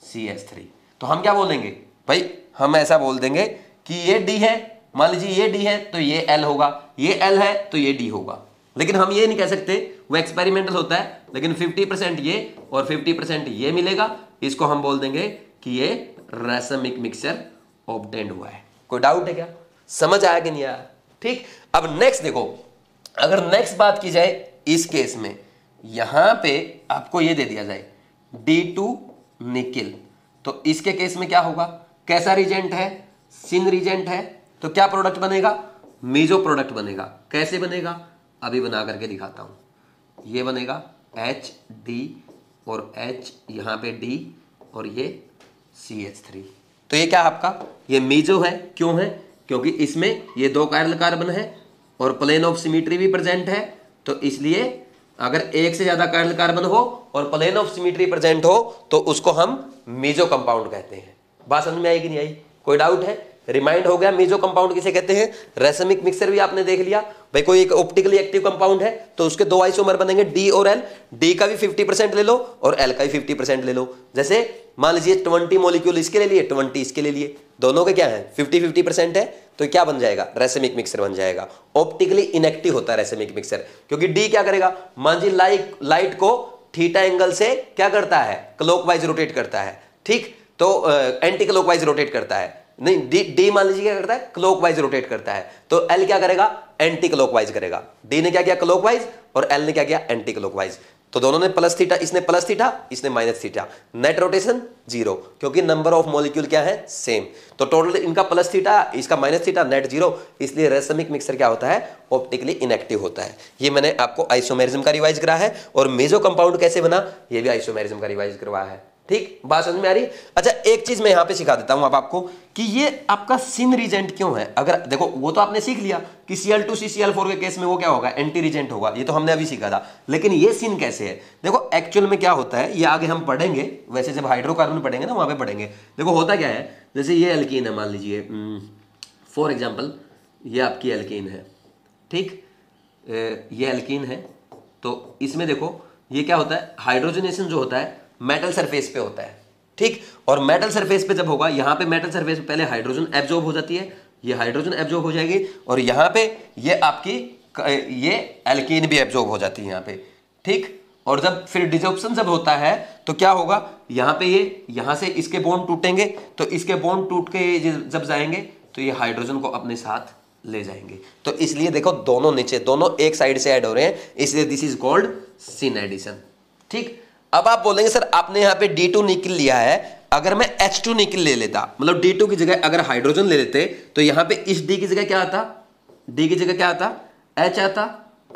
CH3। तो हम क्या बोलेंगे भाई, हम ऐसा बोल देंगे कि ये D है, मान लीजिए ये D है तो ये L होगा, ये L है तो ये D होगा। लेकिन हम ये नहीं कह सकते, वो एक्सपेरिमेंटल होता है, लेकिन 50% ये और 50% ये मिलेगा, इसको हम बोल देंगे कि ये रेसमिक मिक्सचर ऑब्टेन्ड हुआ है। कोई डाउट है क्या, समझ आया कि नहीं आया? ठीक, अब नेक्स्ट देखो, अगर नेक्स्ट बात की जाए इस केस में, यहां पे आपको ये दे दिया जाए D2 निकिल, तो इसके केस में क्या होगा, कैसा रिजेंट है, सिन रिजेंट है, तो क्या प्रोडक्ट बनेगा, मीजो प्रोडक्ट बनेगा। कैसे बनेगा, अभी बना करके दिखाता हूं। ये बनेगा HD और H, यहां पे D और ये CH3, तो ये क्या आपका, ये मीजो है। क्यों है, क्योंकि इसमें ये दो कायरल कार्बन है और प्लेन ऑफ सिमेट्री भी प्रेजेंट है, तो इसलिए अगर एक से ज्यादा कायरल कार्बन हो और प्लेन ऑफ सिमेट्री प्रेजेंट हो तो उसको हम मीजो कंपाउंड कहते हैं। बात समझ में आई कि नहीं आई, कोई डाउट है? रिमाइंड हो गया मीजो कंपाउंड किसे कहते हैं। रेसमिक मिक्सर भी आपने देख लिया भाई, कोई एक ऑप्टिकली एक्टिव कंपाउंड है तो उसके दो आइसोमर बनेंगे डी और एल, डी का भी 50% ले लो और एल का भी 50% ले लो। जैसे मान लीजिए 20 मॉलिक्यूल इसके ले लिए, 20 इसके ले लिए, दोनों के क्या है 50-50% है, तो क्या बन जाएगा, रेसमिक मिक्सर बन जाएगा। ऑप्टिकली इनएक्टिव होता है रेसमिक मिक्सर, क्योंकि डी क्या करेगा, मान जी लाइट को थीटा एंगल से क्या करता है, क्लॉकवाइज रोटेट करता है। ठीक, तो एंटी क्लॉकवाइज रोटेट करता है, नहीं डी मान लीजिए क्या करता है, क्लॉकवाइज रोटेट करता है, तो एल क्या करेगा, एंटी क्लॉकवाइज करेगा। डी ने क्या किया, क्लॉकवाइज, और एल ने क्या किया, एंटी क्लॉकवाइज। तो दोनों ने प्लस थीटा, इसने प्लस थीटा, इसने माइनस थीटा, नेट रोटेशन 0, क्योंकि नंबर ऑफ मॉलिक्यूल क्या है, सेम। तो टोटल इनका प्लस थीटा, इसका माइनस थीटा, नेट 0, इसलिए रेसमिक मिक्सर क्या होता है, ऑप्टिकली इनएक्टिव होता है। ये मैंने आपको आइसोमेरिज्म का रिवाइज करा है, और मेजो कंपाउंड कैसे बना ये भी आइसोमेरिज्म का रिवाइज करवाया है। ठीक, बात समझ में आ रही है? अच्छा, एक चीज मैं यहां पे सिखा देता हूं अब आपको कि ये आपका सिन रीजेंट क्यों है। अगर देखो वो तो आपने सीख लिया कि Cl2CCl4 के केस में वो क्या होगा, एंटी रीजेंट होगा, ये तो हमने अभी सीखा था। लेकिन ये सिन कैसे है, देखो एक्चुअल में क्या होता है, ये आगे हम पढ़ेंगे, वैसे जब हाइड्रोकार्बन पढ़ेंगे ना वहां पे पढ़ेंगे। देखो होता क्या है, जैसे ये एल्कीन है, मान लीजिए फॉर एग्जाम्पल ये आपकी एल्कीन है, ठीक, ये एल्कीन है, तो इसमें देखो ये क्या होता है, हाइड्रोजनेशन जो होता है मेटल सरफेस पे होता है, ठीक। और मेटल सरफेस पे जब होगा, यहां पे मेटल सरफेस पे पहले हाइड्रोजन एब्जॉर्ब हो जाती है, ये हाइड्रोजन एब्जॉर्ब हो जाएगी, और यहां पे ये आपकी ये एल्कीन भी एब्जॉर्ब हो जाती है यहां पे, ठीक। और जब फिर डिसॉर्प्शन जब होता है तो क्या होगा, यहां पे ये यहां से इसके बॉन्ड टूटेंगे, तो इसके बॉन्ड टूट के जब जाएंगे तो ये हाइड्रोजन को अपने साथ ले जाएंगे। तो इसलिए देखो दोनों नीचे, दोनों एक साइड से ऐड हो रहे हैं, इसलिए this is called syn addition, ठीक। अब आप बोलेंगे सर आपने यहाँ पे D2 निकल लिया है, अगर मैं H2 निकल ले लेता, मतलब D2 की जगह अगर हाइड्रोजन ले लेते तो यहाँ पे इस D की जगह क्या आता, D की जगह क्या आता, H आता,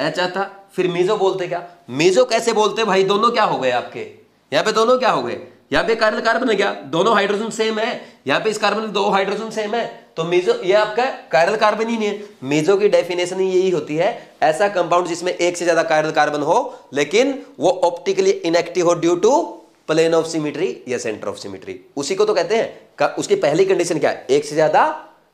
H आता, फिर मीजो बोलते, क्या मीजो कैसे बोलते भाई, दोनों क्या हो गए आपके, यहाँ पे दोनों क्या हो गए, यहाँ पे कार्बन कार्बन है क्या, दोनों हाइड्रोजन सेम है, यहाँ पे इस कार्बन में दो हाइड्रोजन सेम है, तो मीजो ये आपका कायरल कार्बन ही नहीं है। मीजो की डेफिनेशन ही यही होती है, ऐसा कंपाउंड जिसमें एक से ज्यादा कायरल कार्बन हो लेकिन वो ऑप्टिकली इनएक्टिव हो due to plane of symmetry या सेंटर ऑफ सिमेट्री, उसी को तो कहते हैं। उसकी पहली कंडीशन क्या है, एक से ज्यादा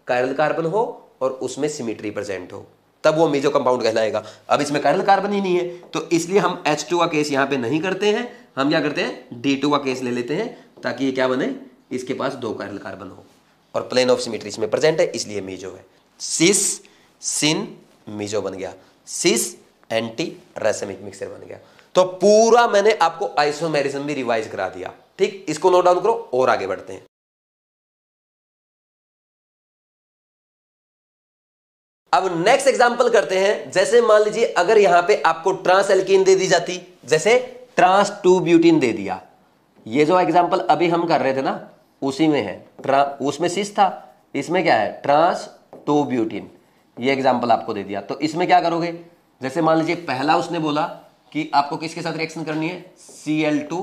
कायरल कार्बन हो और उसमें सिमेट्री प्रेजेंट हो, तब वो मीजो कंपाउंड कहलाएगा। अब इसमें कायरल कार्बन ही नहीं है, तो इसलिए हम H2 का केस यहां पे नहीं करते हैं, हम क्या करते हैं D2 का केस ले लेते हैं, ताकि ये क्या बने, इसके पास दो कायरल कार्बन हो और प्लेन ऑफ सिमेट्री इसमें प्रेजेंट है, इसलिए मीजो है। सिस सिन मीजो बन गया, सिस एंटी रेसमिक मिक्सर बन गया। तो पूरा मैंने आपको आइसोमेरिज्म भी रिवाइज करा दिया, ठीक, इसको नोट डाउन करो और आगे बढ़ते हैं। अब नेक्स्ट एग्जांपल करते हैं, जैसे मान लीजिए अगर यहां पे आपको ट्रांस एल्कीन दे दी जाती, जैसे ट्रांस 2 ब्यूटीन दे दिया, ये जो एग्जांपल अभी हम कर रहे थे ना उसी में है, उसमें सिस था, इसमें क्या है ट्रांस 2 ब्यूटीन, ये एग्जांपल आपको दे दिया। तो इसमें क्या करोगे, जैसे मान लीजिए पहला उसने बोला कि आपको किसके साथ रिएक्शन करनी है, Cl2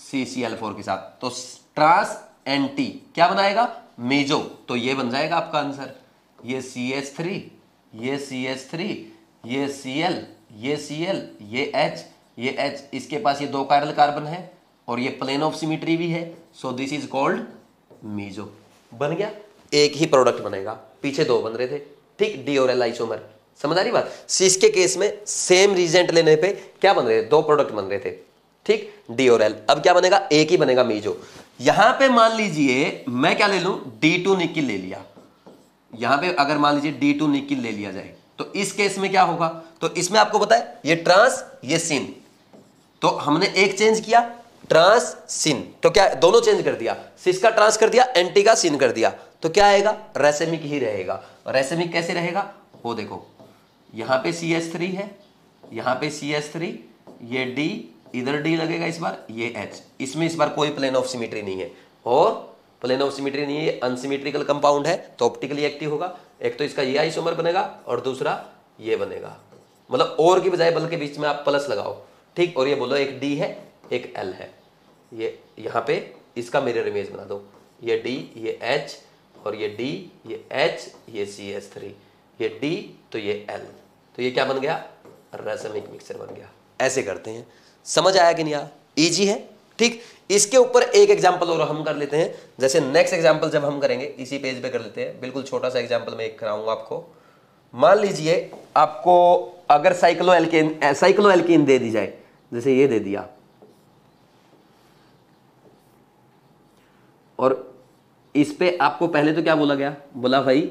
CCl4 के साथ, तो ट्रांस एंटी क्या बनाएगा, मीजो, तो ये बन जाएगा आपका आंसर, ये CH3, ये CH3, ये Cl, ये Cl, ये H, ये H, इसके पास ये दो कायरल कार्बन है और ये प्लेन ऑफ सिमेट्री भी है, so this is called meso. बन गया, एक ही प्रोडक्ट बनेगा, पीछे दो बन रहे थे, ठीक, डी और एल आइसोमर, समझ आ रही बात। सिस के केस में सेम रीजेंट लेने पे क्या बन रहे थे, दो प्रोडक्ट बन रहे थे, ठीक, डी और एल। अब क्या बनेगा, एक ही बनेगा मीजो। यहां पे मान लीजिए मैं क्या ले लूं, D2 निकिल ले लिया, यहां पे अगर मान लीजिए D2 निकिल ले लिया जाए तो इस केस में क्या होगा, तो इसमें आपको पता है ये ट्रांस ये सिन, तो हमने एक चेंज किया ट्रांस सिन, तो क्या दोनों चेंज कर दिया, सिस का ट्रांस कर दिया, एंटी का सिन कर दिया, तो क्या आएगा, रेसेमिक ही रहेगा। रेसेमिक कैसे रहेगा, वो देखो यहां पे CH3 है, यहां पे CH3, ये D, इधर D लगेगा इस बार, ये H, इसमें इस बार कोई प्लेन ऑफ सिमेट्री नहीं है, और प्लेन ऑफ सिमेट्री नहीं है, अनसिमेट्रिकल कंपाउंड है तो ऑप्टिकली एक्टिव होगा। एक तो इसका ये आइसोमर बनेगा और दूसरा ये बनेगा, मतलब और की बजाय बल के बीच में आप प्लस लगाओ, ठीक, और ये बोलो एक D है एक L है, ये यहाँ पे इसका मिरर इमेज बना दो, ये D ये H और ये D ये H ये CH3 ये D तो ये L, तो ये क्या बन गया, रेसमिक मिक्सचर बन गया। ऐसे करते हैं, समझ आया कि नहीं आया, इजी है, ठीक। इसके ऊपर एक एग्जांपल और हम कर लेते हैं, जैसे नेक्स्ट एग्जांपल जब हम करेंगे इसी पेज पे कर लेते हैं, बिल्कुल छोटा सा एग्जांपल मैं एक कराऊंगा आपको। मान लीजिए आपको अगर साइक्लोएल्केन दे दी जाए, जैसे ये दे दिया, और इस पे आपको पहले तो क्या बोला गया, बोला भाई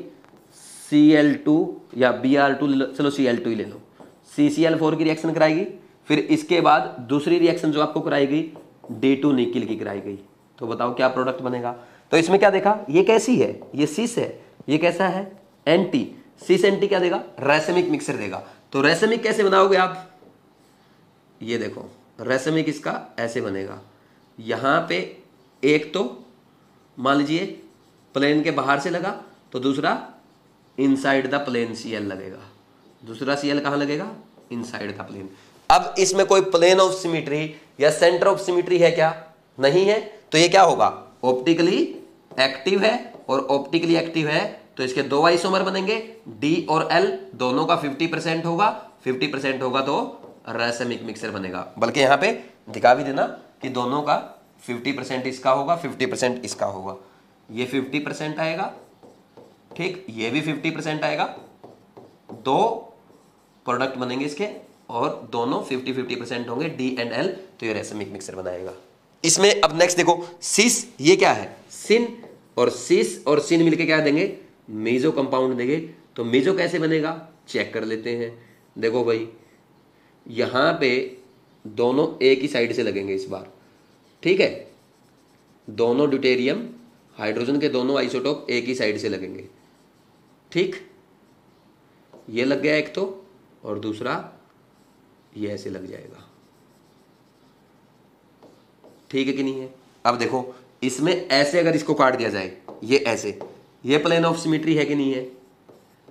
Cl2 या Br2, चलो Cl2 ही ले लो, CCl4 की रिएक्शन कराएगी, फिर इसके बाद दूसरी रिएक्शन जो आपको कराएगी D2 निकिल की कराई गई, तो बताओ क्या प्रोडक्ट बनेगा। तो इसमें क्या देखा, ये कैसी है, ये सिस है, ये कैसा है एंटी, सिस एंटी क्या देगा, रेसमिक मिक्सर देगा। तो रेसमिक कैसे बनाओगे आप, ये देखो रेसमिक इसका ऐसे बनेगा, यहां पे एक तो मान लीजिए प्लेन के बाहर से लगा, तो दूसरा इनसाइड द प्लेन Cl लगेगा, दूसरा Cl कहां लगेगा, इनसाइड द प्लेन। अब इसमें कोई प्लेन ऑफ सिमेट्री या सेंटर ऑफ सिमेट्री है क्या, नहीं है तो ये क्या होगा, ऑप्टिकली एक्टिव है, और ऑप्टिकली एक्टिव है तो इसके दो आइसोमर बनेंगे, डी और एल दोनों का 50% होगा, 50% होगा तो रासायनिक मिक्सर बनेगा। बल्कि यहां पे दिखा भी देना कि दोनों का 50% इसका होगा, 50% इसका होगा। ये 50% आएगा, ठीक, ये भी 50% आएगा, दो प्रोडक्ट बनेंगे इसके और दोनों 50-50% होंगे, डी एंड एल, तो ये रासायनिक मिक्सर बनाएगा। इसमें अब नेक्स्ट देखो, सिस, ये क्या है, सिन, और सिस और सिन मिलके क्या देंगे, मेजो कंपाउंड देंगे। तो मेजो कैसे बनेगा चेक कर लेते हैं। देखो भाई, यहां पे दोनों एक ही साइड से लगेंगे इस बार, ठीक है, दोनों ड्यूटेरियम हाइड्रोजन के दोनों आइसोटोप एक ही साइड से लगेंगे, ठीक, ये लग गया एक तो, और दूसरा ये ऐसे लग जाएगा, ठीक है कि नहीं है। अब देखो इसमें ऐसे अगर इसको काट दिया जाए, ये ऐसे, ये प्लेन ऑफ सिमेट्री है कि नहीं है,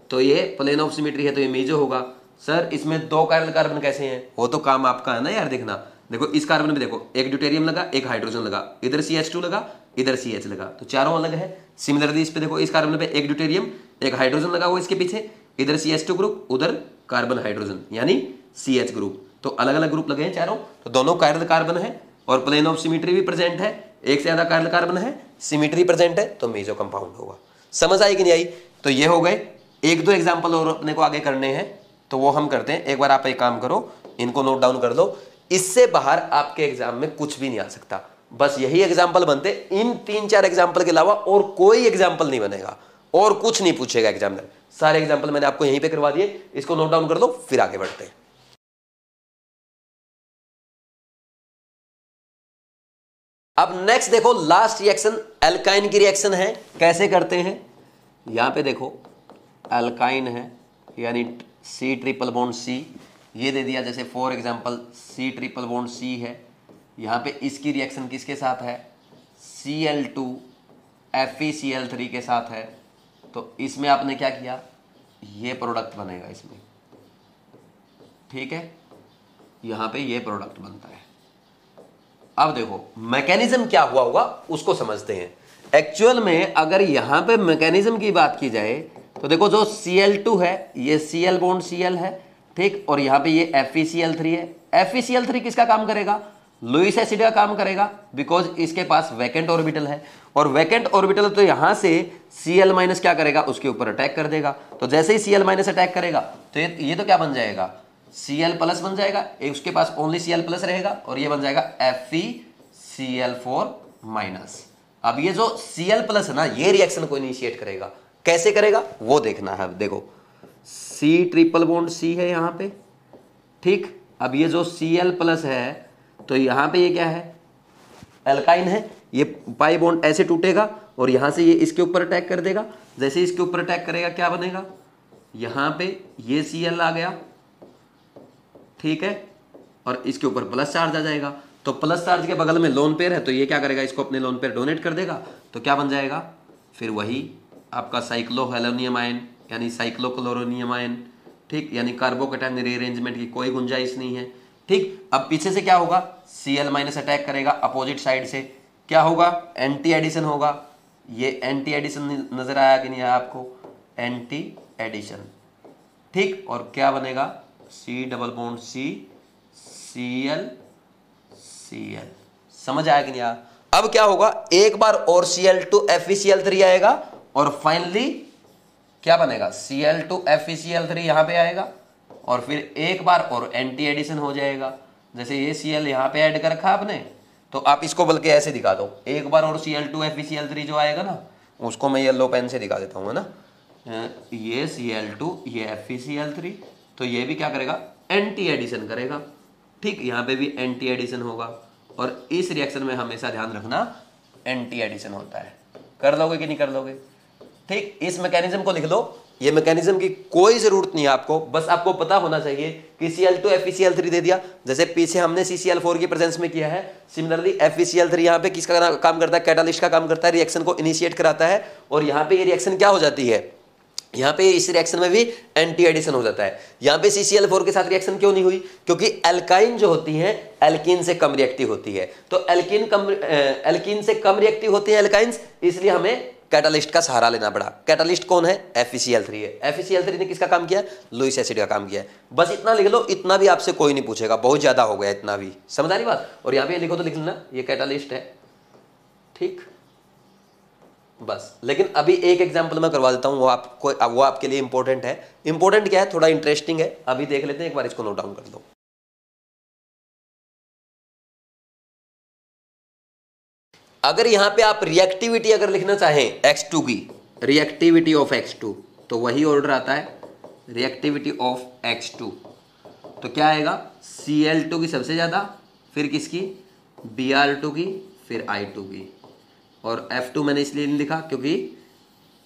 तो ये प्लेन ऑफ सिमेट्री है तो ये मेजो होगा। सर इसमें दो काइरल कार्बन कैसे हैं, वो तो काम आपका है ना यार देखना। देखो इस कार्बन में देखो, एक ड्यूटेरियम लगा, एक हाइड्रोजन लगा, इधर CH2 लगा, इधर CH लगा, तो चारों अलग है। सिमिलरली इस पे देखो, इस कार्बन पे एक ड्यूटेरियम एक हाइड्रोजन लगा हुआ इसके पीछे, इधर CH2 ग्रुप, उधर कार्बन हाइड्रोजन यानी CH ग्रुप, तो अलग अलग ग्रुप लगे हैं चारों, तो दोनों काइरल कार्बन है और प्लेन ऑफ सिमेट्री भी प्रेजेंट है, एक से ज्यादा काइरल कार्बन है, सिमेट्री प्रेजेंट है, तो मेजो कंपाउंड होगा। समझ आई कि नहीं आई। तो ये हो गए, एक दो एग्जांपल और अपने को आगे करने हैं, तो वो हम करते हैं। एक बार आप एक काम करो, इनको नोट डाउन कर लो, इससे बाहर आपके एग्जाम में कुछ भी नहीं आ सकता, बस यही एग्जाम्पल बनते, इन 3-4 एग्जाम्पल के अलावा और कोई एग्जाम्पल नहीं बनेगा और कुछ नहीं पूछेगा एग्जामिनर। सारे एग्जाम्पल मैंने आपको यहीं पे करवा दिए, इसको नोट डाउन कर लो, फिर आगे बढ़ते हैं। अब नेक्स्ट देखो, लास्ट रिएक्शन एल्काइन की रिएक्शन है, कैसे करते हैं। यहां पे देखो एल्काइन है यानी C ट्रिपल बॉन्ड C, ये दे दिया, जैसे for example C triple bond C है, यहाँ पे इसकी रिएक्शन किसके साथ है, Cl2 FeCl3 के साथ है, तो इसमें आपने क्या किया, ये प्रोडक्ट बनेगा इसमें, ठीक है, यहाँ पे ये प्रोडक्ट बनता है। अब देखो मैकेनिज्म क्या हुआ होगा उसको समझते हैं। एक्चुअल में अगर यहां पे मैकेनिज्म की बात की जाए तो देखो, जो Cl2 है ये Cl बॉन्ड Cl है, ठीक, और यहां पे ये FeCl3 है। FeCl3 किसका काम करेगा, लुईस एसिड का काम करेगा, बिकॉज इसके पास वैकेंट ऑर्बिटल है, और वैकेंट ऑर्बिटल तो यहां से Cl माइनस क्या करेगा, उसके ऊपर अटैक कर देगा। तो जैसे ही Cl माइनस अटैक करेगा तो ये तो क्या बन जाएगा, Cl प्लस बन जाएगा, उसके पास ओनली Cl प्लस रहेगा, और ये बन जाएगा FeCl4 माइनस। अब ये जो Cl प्लस है ना, ये रिएक्शन को इनिशिएट करेगा, कैसे करेगा वो देखना है। देखो C ट्रिपल बॉन्ड C है यहां पे, ठीक, अब ये जो Cl प्लस है तो यहां पे ये क्या है, एल्काइन है, ये पाई बॉन्ड ऐसे टूटेगा और यहां से ये इसके ऊपर अटैक कर देगा। जैसे इसके ऊपर अटैक करेगा क्या बनेगा, यहां पे ये Cl आ गया, ठीक है, और इसके ऊपर प्लस चार्ज आ जाएगा, तो प्लस चार्ज के बगल में लोन पेयर है, तो ये क्या करेगा, इसको अपने लोन पेयर डोनेट कर देगा, तो क्या बन जाएगा, फिर वही आपका साइक्लोहेलोनियम आयन यानी साइक्लोक्लोरोनियम आयन, ठीक, यानी कार्बोकैटायन रीअरेंजमेंट की कोई गुंजाइश नहीं है, ठीक। अब पीछे से क्या होगा, Cl माइनस अटैक करेगा अपोजिट साइड से, क्या होगा, एंटी एडिशन होगा। ये एंटी एडिशन नजर आया कि नहीं आया आपको, एंटी एडिशन, ठीक, और क्या बनेगा, C double bond C Cl Cl, समझ आया कि नहीं आया। अब क्या होगा, एक बार और Cl2 FeCl3 आएगा और फाइनली क्या बनेगा, Cl2 FeCl3 यहां पे आएगा, और फिर एक बार और एंटी एडिशन हो जाएगा। जैसे ये Cl यहां पे ऐड कर रखा आपने, तो आप इसको बल्कि ऐसे दिखा दो, एक बार और Cl2 FeCl3 जो आएगा ना, उसको मैं येलो पेन से दिखा देता हूं, है ना, ये Cl2 ये FeCl3, तो ये भी क्या करेगा, एंटी एडिशन करेगा, ठीक, यहाँ पे भी एंटी एडिशन होगा, और इस रिएक्शन में हमेशा ध्यान रखना एंटी एडिशन होता है। कर लोगे कि नहीं कर लोगे, ठीक। इस मैकेनिज्म को लिख लो, ये मैकेनिज्म की कोई जरूरत नहीं है आपको, बस आपको पता होना चाहिए कि Cl2 FeCl3 दे दिया, जैसे पीछे हमने CCl4 की प्रेजेंस में किया है, सिमिलरली FeCl3 यहाँ पे किसका काम करता है, कैटालिस्ट का काम करता है, रिएक्शन को इनिशिएट कराता है, और यहाँ पे ये रिएक्शन क्या हो जाती है, यहाँ पे इस रिएक्शन में भी एंटी एडिशन हो जाता है। यहाँ पे CCl4 के साथ रिएक्शन क्यों नहीं हुई? क्योंकि एल्काइन जो होती है एल्कीन से कम रिएक्टिव होती है, तो एल्कीन से कम रिएक्टिव होती है एल्काइंस, इसलिए हमें कैटालिस्ट का सहारा लेना पड़ा। कैटालिस्ट कौन है? FeCl3 है। FeCl3 ने किसका काम किया? लुईस एसिड का काम किया। बस इतना लिख लो, इतना भी आपसे कोई नहीं पूछेगा, बहुत ज्यादा हो गया इतना भी, समझ आ रही बात? और यहाँ पे लिखो तो लिख लेना, ये कैटालिस्ट है, ठीक बस। लेकिन अभी एक एग्जांपल मैं करवा देता हूं, वो आपके लिए इंपॉर्टेंट है। इंपॉर्टेंट क्या है? थोड़ा इंटरेस्टिंग है, अभी देख लेते हैं, एक बार इसको नोट डाउन कर लो। अगर यहां पे आप रिएक्टिविटी अगर लिखना चाहें X2 की, रिएक्टिविटी ऑफ X2, तो वही ऑर्डर आता है, रिएक्टिविटी ऑफ X2। तो क्या आएगा? Cl2 की सबसे ज्यादा, फिर किसकी? Br2 की, फिर I2 की। और F2 मैंने इसलिए नहीं लिखा क्योंकि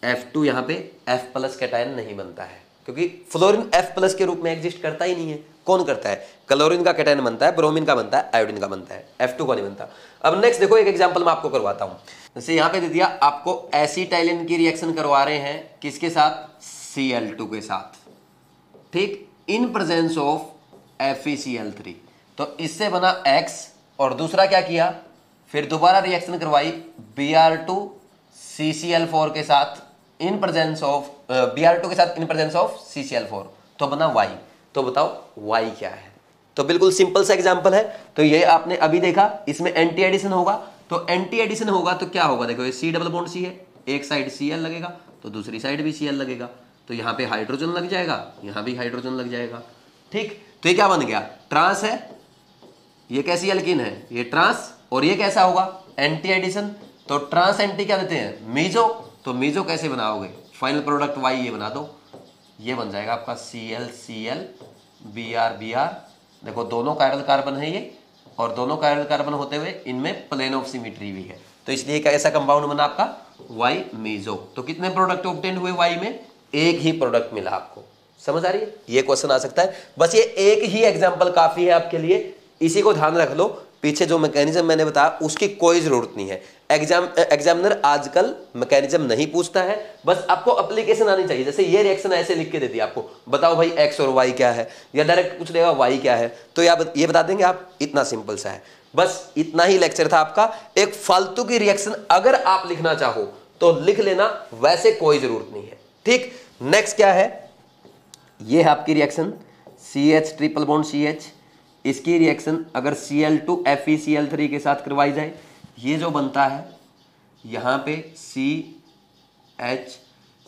F2 यहाँ पे F+ कैटायन नहीं बनता है, क्योंकि फ्लोरीन F+ के रूप में एग्जिस्ट करता ही नहीं है। कौन करता है? क्लोरीन का कैटायन बनता है, ब्रोमीन का बनता है, आयोडीन का बनता है, F2 का नहीं बनता। अब नेक्स्ट देखो, एक एग्जांपल मैं आपको करवाता हूँ। जैसे यहाँ पे दे दिया आपको एसिटाइलिन की रिएक्शन करवा रहे हैं, किसके साथ? Cl2 के साथ, ठीक, इन प्रेजेंस ऑफ FeCl3। तो इससे बना X, और दूसरा क्या किया? फिर दोबारा रिएक्शन करवाई Br2 CCl4 के साथ इन प्रेजेंस ऑफ Br2 के साथ इन प्रेजेंस ऑफ CCl4, तो बना Y। तो बताओ Y क्या है? तो बिल्कुल सिंपल सा एग्जांपल है। तो ये आपने अभी देखा, इसमें एंटी एडिशन होगा, तो एंटी एडिशन होगा तो क्या होगा? देखो ये C डबल बॉन्ड C है, एक साइड Cl लगेगा तो दूसरी साइड भी Cl लगेगा, तो यहाँ पे हाइड्रोजन लग जाएगा, यहाँ भी हाइड्रोजन लग जाएगा, ठीक। तो ये क्या बन गया? ट्रांस है, ये कैसी एल्कीन है? ये ट्रांस, और ये कैसा होगा? Anti addition. तो ट्रांस एंटी क्या देते हैं? मीजो। तो मीजो कैसे बनाओगे? फाइनल प्रोडक्ट Y ये बना दो, ये बन जाएगा आपका ClCl Br। देखो दोनों कायरल कार्बन है ये, और दोनों कायरल कार्बन होते हुए इनमें प्लेन ऑफ सिमेट्री भी है, तो इसलिए कैसा कंपाउंड बना आपका? Y meso. तो कितने प्रोडक्ट ऑब्टेन हुए Y में? एक ही प्रोडक्ट मिला आपको, समझ आ रही है? ये क्वेश्चन आ सकता है, बस ये एक ही एग्जाम्पल काफी है आपके लिए, इसी को ध्यान रख लो। पीछे जो मैकेनिज्म मैंने बताया उसकी कोई जरूरत नहीं है। एग्जामिनर आजकल मैकेनिज्म नहीं पूछता है, बस आपको एप्लीकेशन आनी चाहिए। जैसे ये रिएक्शन ऐसे लिख के दे दिया आपको, बताओ भाई X और Y क्या है, या डायरेक्ट पूछ लेगा Y क्या है, तो ये बता देंगे आप, इतना सिंपल सा है। बस इतना ही लेक्चर था आपका। एक फालतू की रिएक्शन अगर आप लिखना चाहो तो लिख लेना, वैसे कोई जरूरत नहीं है, ठीक। नेक्स्ट क्या है? ये है आपकी reaction CH triple bond CH, इसकी रिएक्शन अगर Cl2 FeCl3 के साथ करवाई जाए, ये जो बनता है यहाँ पे CH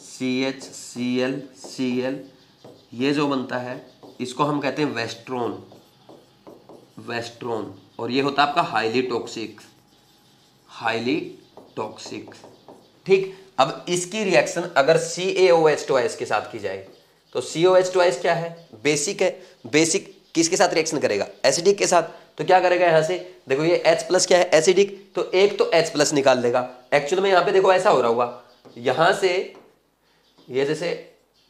CH Cl Cl, ये जो बनता है इसको हम कहते हैं वेस्ट्रोन, और ये होता है आपका हाईली टॉक्सिक, ठीक। अब इसकी रिएक्शन अगर CaOH2 के साथ की जाए, तो COH2 क्या है? बेसिक है। बेसिक किसके साथ रिएक्शन करेगा? एसिडिक के साथ। तो क्या करेगा यहाँ से? देखो ये H+ क्या है? एसिडिक, तो एक तो H+ निकाल लेगा। एक्चुअल में यहाँ पे देखो ऐसा हो रहा होगा, यहाँ से ये जैसे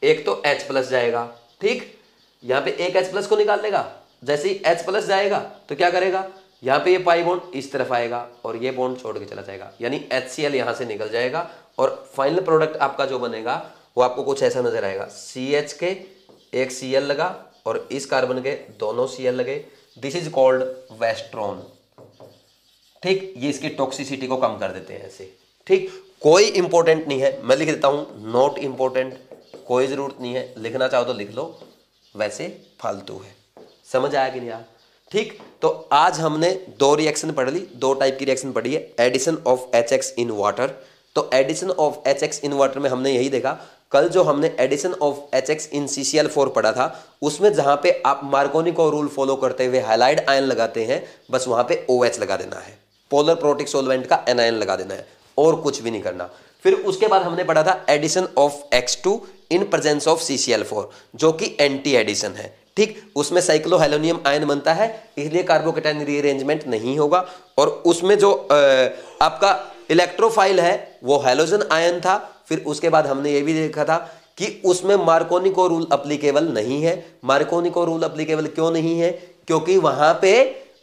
एक तो H+ जाएगा, ठीक, यहाँ पे एक H+ को निकाल लेगा। जैसे ही H+ जाएगा तो क्या करेगा? यहाँ पे ये पाई बॉन्ड इस तरफ आएगा और ये बॉन्ड छोड़ के चला जाएगा, यानी HCl यहाँ से निकल जाएगा, और फाइनल प्रोडक्ट आपका जो बनेगा वो आपको कुछ ऐसा नजर आएगा। CH के एक Cl लगा और इस कार्बन के दोनों Cl लगे, दिस इज कॉल्ड वेस्ट्रोन, ठीक। ये इसकी टॉक्सिसिटी को कम कर देते हैं ऐसे, ठीक। कोई इंपॉर्टेंट नहीं है, मैं लिख देता हूं नॉट इंपॉर्टेंट, कोई जरूरत नहीं है, लिखना चाहो तो लिख लो, वैसे फालतू है। समझ आया कि नहीं यार? ठीक। तो आज हमने दो रिएक्शन पढ़ ली, दो टाइप की रिएक्शन पढ़ी है, addition of HX in water. तो addition of HX in water में हमने यही देखा, कल जो हमने addition of HX in CCl4 पढ़ा था, उसमें जहां पे आप मार्कोनी को रूल फॉलो करते हुए हाइलाइड आयन लगाते हैं, बस वहां पे OH लगा देना है, पोलर प्रोटिक सॉल्वेंट का एनायन लगा देना है, और कुछ भी नहीं करना। फिर उसके बाद हमने पढ़ा था addition of X2 in presence of CCl4, जो कि एंटी एडिशन है, ठीक। उसमें साइक्लोहेलोनियम आयन बनता है, इसलिए कार्बोकेटाइन रीअरेंजमेंट नहीं होगा, और उसमें जो आपका इलेक्ट्रोफाइल है वो हैलोजन आयन था। फिर उसके बाद हमने ये भी देखा था कि उसमें मार्कोनी को रूल अप्लीकेबल नहीं है। मार्कोनी को रूल अप्लीकेबल क्यों नहीं है? क्योंकि वहां पे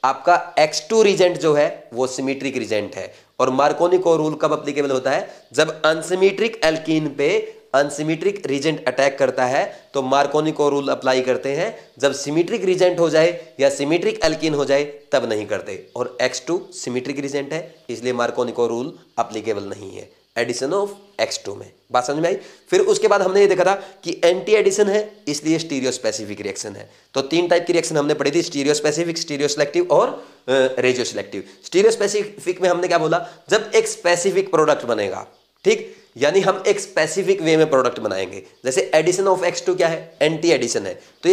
आपका X2 रीजेंट जो है वो सिमेट्रिक रीजेंट है, और मार्कोनी को रूल कब अप्लीकेबल होता है? जब अनसिमेट्रिक एल्कीन पे अनसिमेट्रिक रीजेंट अटैक करता है तो मार्कोनी को रूल अप्लाई करते हैं, जब सिमेट्रिक रीजेंट हो जाए या सिमेट्रिक एल्कीन हो जाए तब नहीं करते। और X2 सिमेट्रिक रीजेंट है इसलिए मार्कोनी को रूल अप्लीकेबल नहीं है एडिशन ऑफ X2 में। बात समझ में आई। फिर उसके बाद हमने ये देखा था कि एंटी एडिशन है इसलिए स्टीरियो स्पेसिफिक रिएक्शन है। तो 3 टाइप की रिएक्शन हमने पढ़ी थी, स्टीरियो स्पेसिफिक, स्टीरियो सिलेक्टिव और रेजियो सिलेक्टिव। स्टीरियो स्पेसिफिक में हमने क्या बोला, जब एक स्पेसिफिक प्रोडक्ट बनेगा, ठीक, यानी हम एक स्पेसिफिक वे में प्रोडक्ट बनाएंगे। जैसे एडिशन ऑफ X2 क्या है, एंटी एडिशन है, तो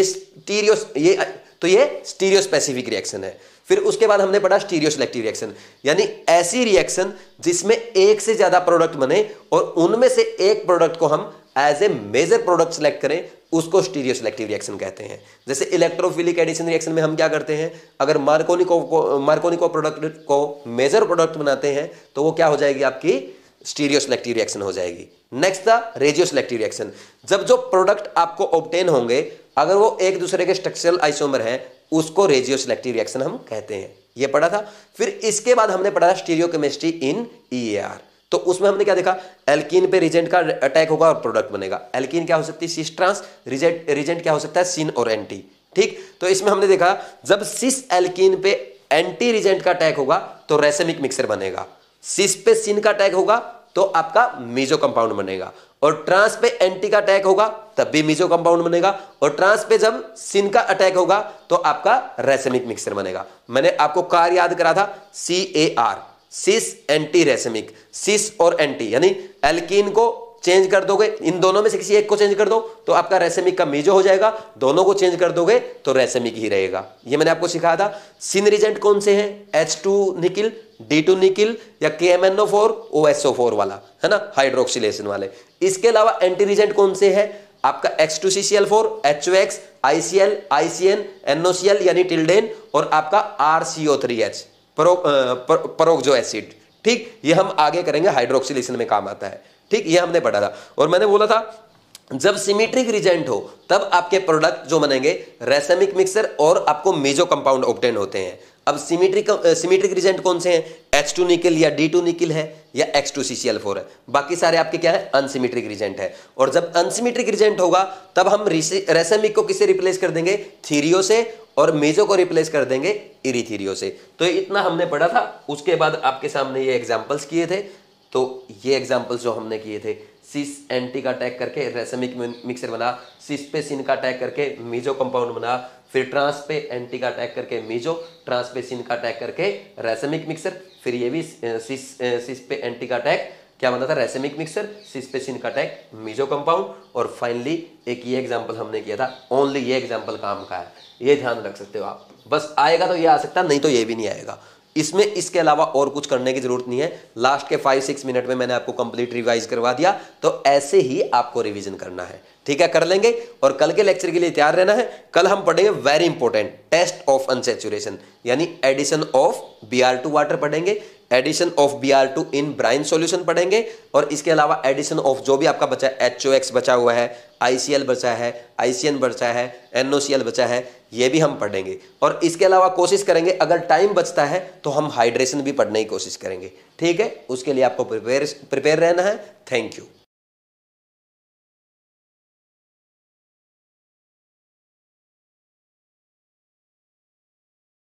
ये स्टीरियो स्पेसिफिक रिएक्शन है। फिर उसके बाद हमने पढ़ा स्टीरियो सिलेक्टिव रिएक्शन, यानी ऐसी रिएक्शन जिसमें एक से ज्यादा प्रोडक्ट बने और उनमें से एक प्रोडक्ट को हम as a major product select करें, उसको स्टीरियो सिलेक्टिव रिएक्शन कहते हैं। जैसे इलेक्ट्रोफिलिक एडिशन रिएक्शन में हम क्या करते हैं, अगर मार्कोनी को प्रोडक्ट को मेजर प्रोडक्ट बनाते हैं तो वो क्या हो जाएगी, आपकी स्टीरियो सिलेक्टिव रिएक्शन हो जाएगी। नेक्स्ट था रेजियो सिलेक्टिव रिएक्शन, जब जो प्रोडक्ट आपको ऑब्टेन होंगे अगर वो एक दूसरे के स्ट्रक्चरल आइसोमर है उसको रेजियो सिलेक्टिव रिएक्शन हम कहते हैं, ये पढ़ा था। फिर इसके बाद हमने पढ़ा स्टीरियो केमिस्ट्री इन EAR, तो उसमें हमने क्या देखा, एल्कीन पे रिजेंट का अटैक होगा और प्रोडक्ट बनेगा। एल्कीन क्या हो सकती है, सिस ट्रांस, रिजेंट क्या हो सकता है, सिन और एंटी, ठीक। तो इसमें हमने देखा जब सिस एल्कीन पे एंटी रिजेंट का अटैक होगा तो रेसेमिक मिक्सर बनेगा, सिस पे सिन का अटैक होगा तो आपका मीजो कंपाउंड बनेगा, और ट्रांस पे एंटी का अटैक होगा तब भी मीजो कंपाउंड बनेगा, और ट्रांस पे जब सिन का अटैक होगा तो आपका रेसेमिक मिक्सर बनेगा। मैंने आपको कार याद करा था, CAR, सिस एंटी रेसेमिक, सिस और एंटी, यानी एल्कीन को चेंज कर दोगे, इन दोनों में से किसी एक को चेंज कर दो तो आपका रेसेमिक का मीजो हो जाएगा, दोनों को चेंज कर दोगे तो रेसेमिक ही रहेगा। ये मैंने आपको सिखाया था। सिन रिजेंट कौन से हैं, H2 निकिल, D2 निकिल या KMnO4 OSO4 वाला, है ना, हाइड्रोक्सिलेशन वाले। इसके अलावा एंटी रिजेंट कौन से हैं, आपका X2CCl4, HOX, ICl, ICN, NOCl यानी टिल्डेन, और आपका RCO3H परोक्सो एसिड, ठीक। ये हम आगे करेंगे, हाइड्रोक्सिलेशन में काम आता है, ठीक। ये हमने पढ़ा था। और मैंने बोला था जब सिमेट्रिक रिजेंट हो तब आपके प्रोडक्ट जो बनेंगे रेसेमिक मिक्सर और आपको मेजो कंपाउंड ऑब्टेन होते हैं। अब सिमेट्रिक रिजेंट कौन से हैं, H2 निकिल या D2 निकिल है या X2CCl4 है, बाकी सारे आपके क्या है, अनसिमेट्रिक रिजेंट है। और जब अनसिमेट्रिक रिजेंट होगा तब हम रेसेमिक को किससे रिप्लेस कर देंगे, थीरियो से, और मेजो को रिप्लेस कर देंगे इरीथीरियो से। तो इतना हमने पढ़ा था। उसके बाद आपके सामने ये एग्जाम्पल्स किए थे, तो ये एग्जाम्पल्स जो हमने किए थे, सिस एंटी का अटैक करके रेसेमिक मिक्सर बना, सिस पे सिन का अटैक करके मीजो कंपाउंड बना, फिर ट्रांस पे एंटी का अटैक करके मीजो, ट्रांस पे सिन का अटैक करके रेसेमिक मिक्सर, फिर ये भी सिस पे एंटी का अटैक क्या बना था, रेसेमिक मिक्सर, सिस पे सिन का अटैक मीजो कंपाउंड, और फाइनली एक ये एग्जाम्पल हमने किया था। ओनली ये एग्जाम्पल काम का है, ये ध्यान रख सकते हो आप। बस आएगा तो ये आ सकता, नहीं तो ये भी नहीं आएगा। इसमें इसके अलावा और कुछ करने की जरूरत नहीं है। लास्ट के 5-6 मिनट में मैंने आपको कंप्लीट रिवाइज करवा दिया, तो ऐसे ही आपको रिवीजन करना है, ठीक है, कर लेंगे। और कल के लेक्चर के लिए तैयार रहना है। कल हम पढ़ेंगे very important test of unsaturation, यानी एडिशन ऑफ Br2 वाटर पढ़ेंगे, addition of Br2 in brine solution पढ़ेंगे, और इसके अलावा एडिशन ऑफ जो भी आपका बचा है, HOX बचा हुआ है, ICl बचा है, ICN बचा है, NOCl बचा है, ये भी हम पढ़ेंगे। और इसके अलावा कोशिश करेंगे अगर टाइम बचता है तो हम हाइड्रेशन भी पढ़ने की कोशिश करेंगे, ठीक है। उसके लिए आपको प्रिपेयर रहना है। Thank you.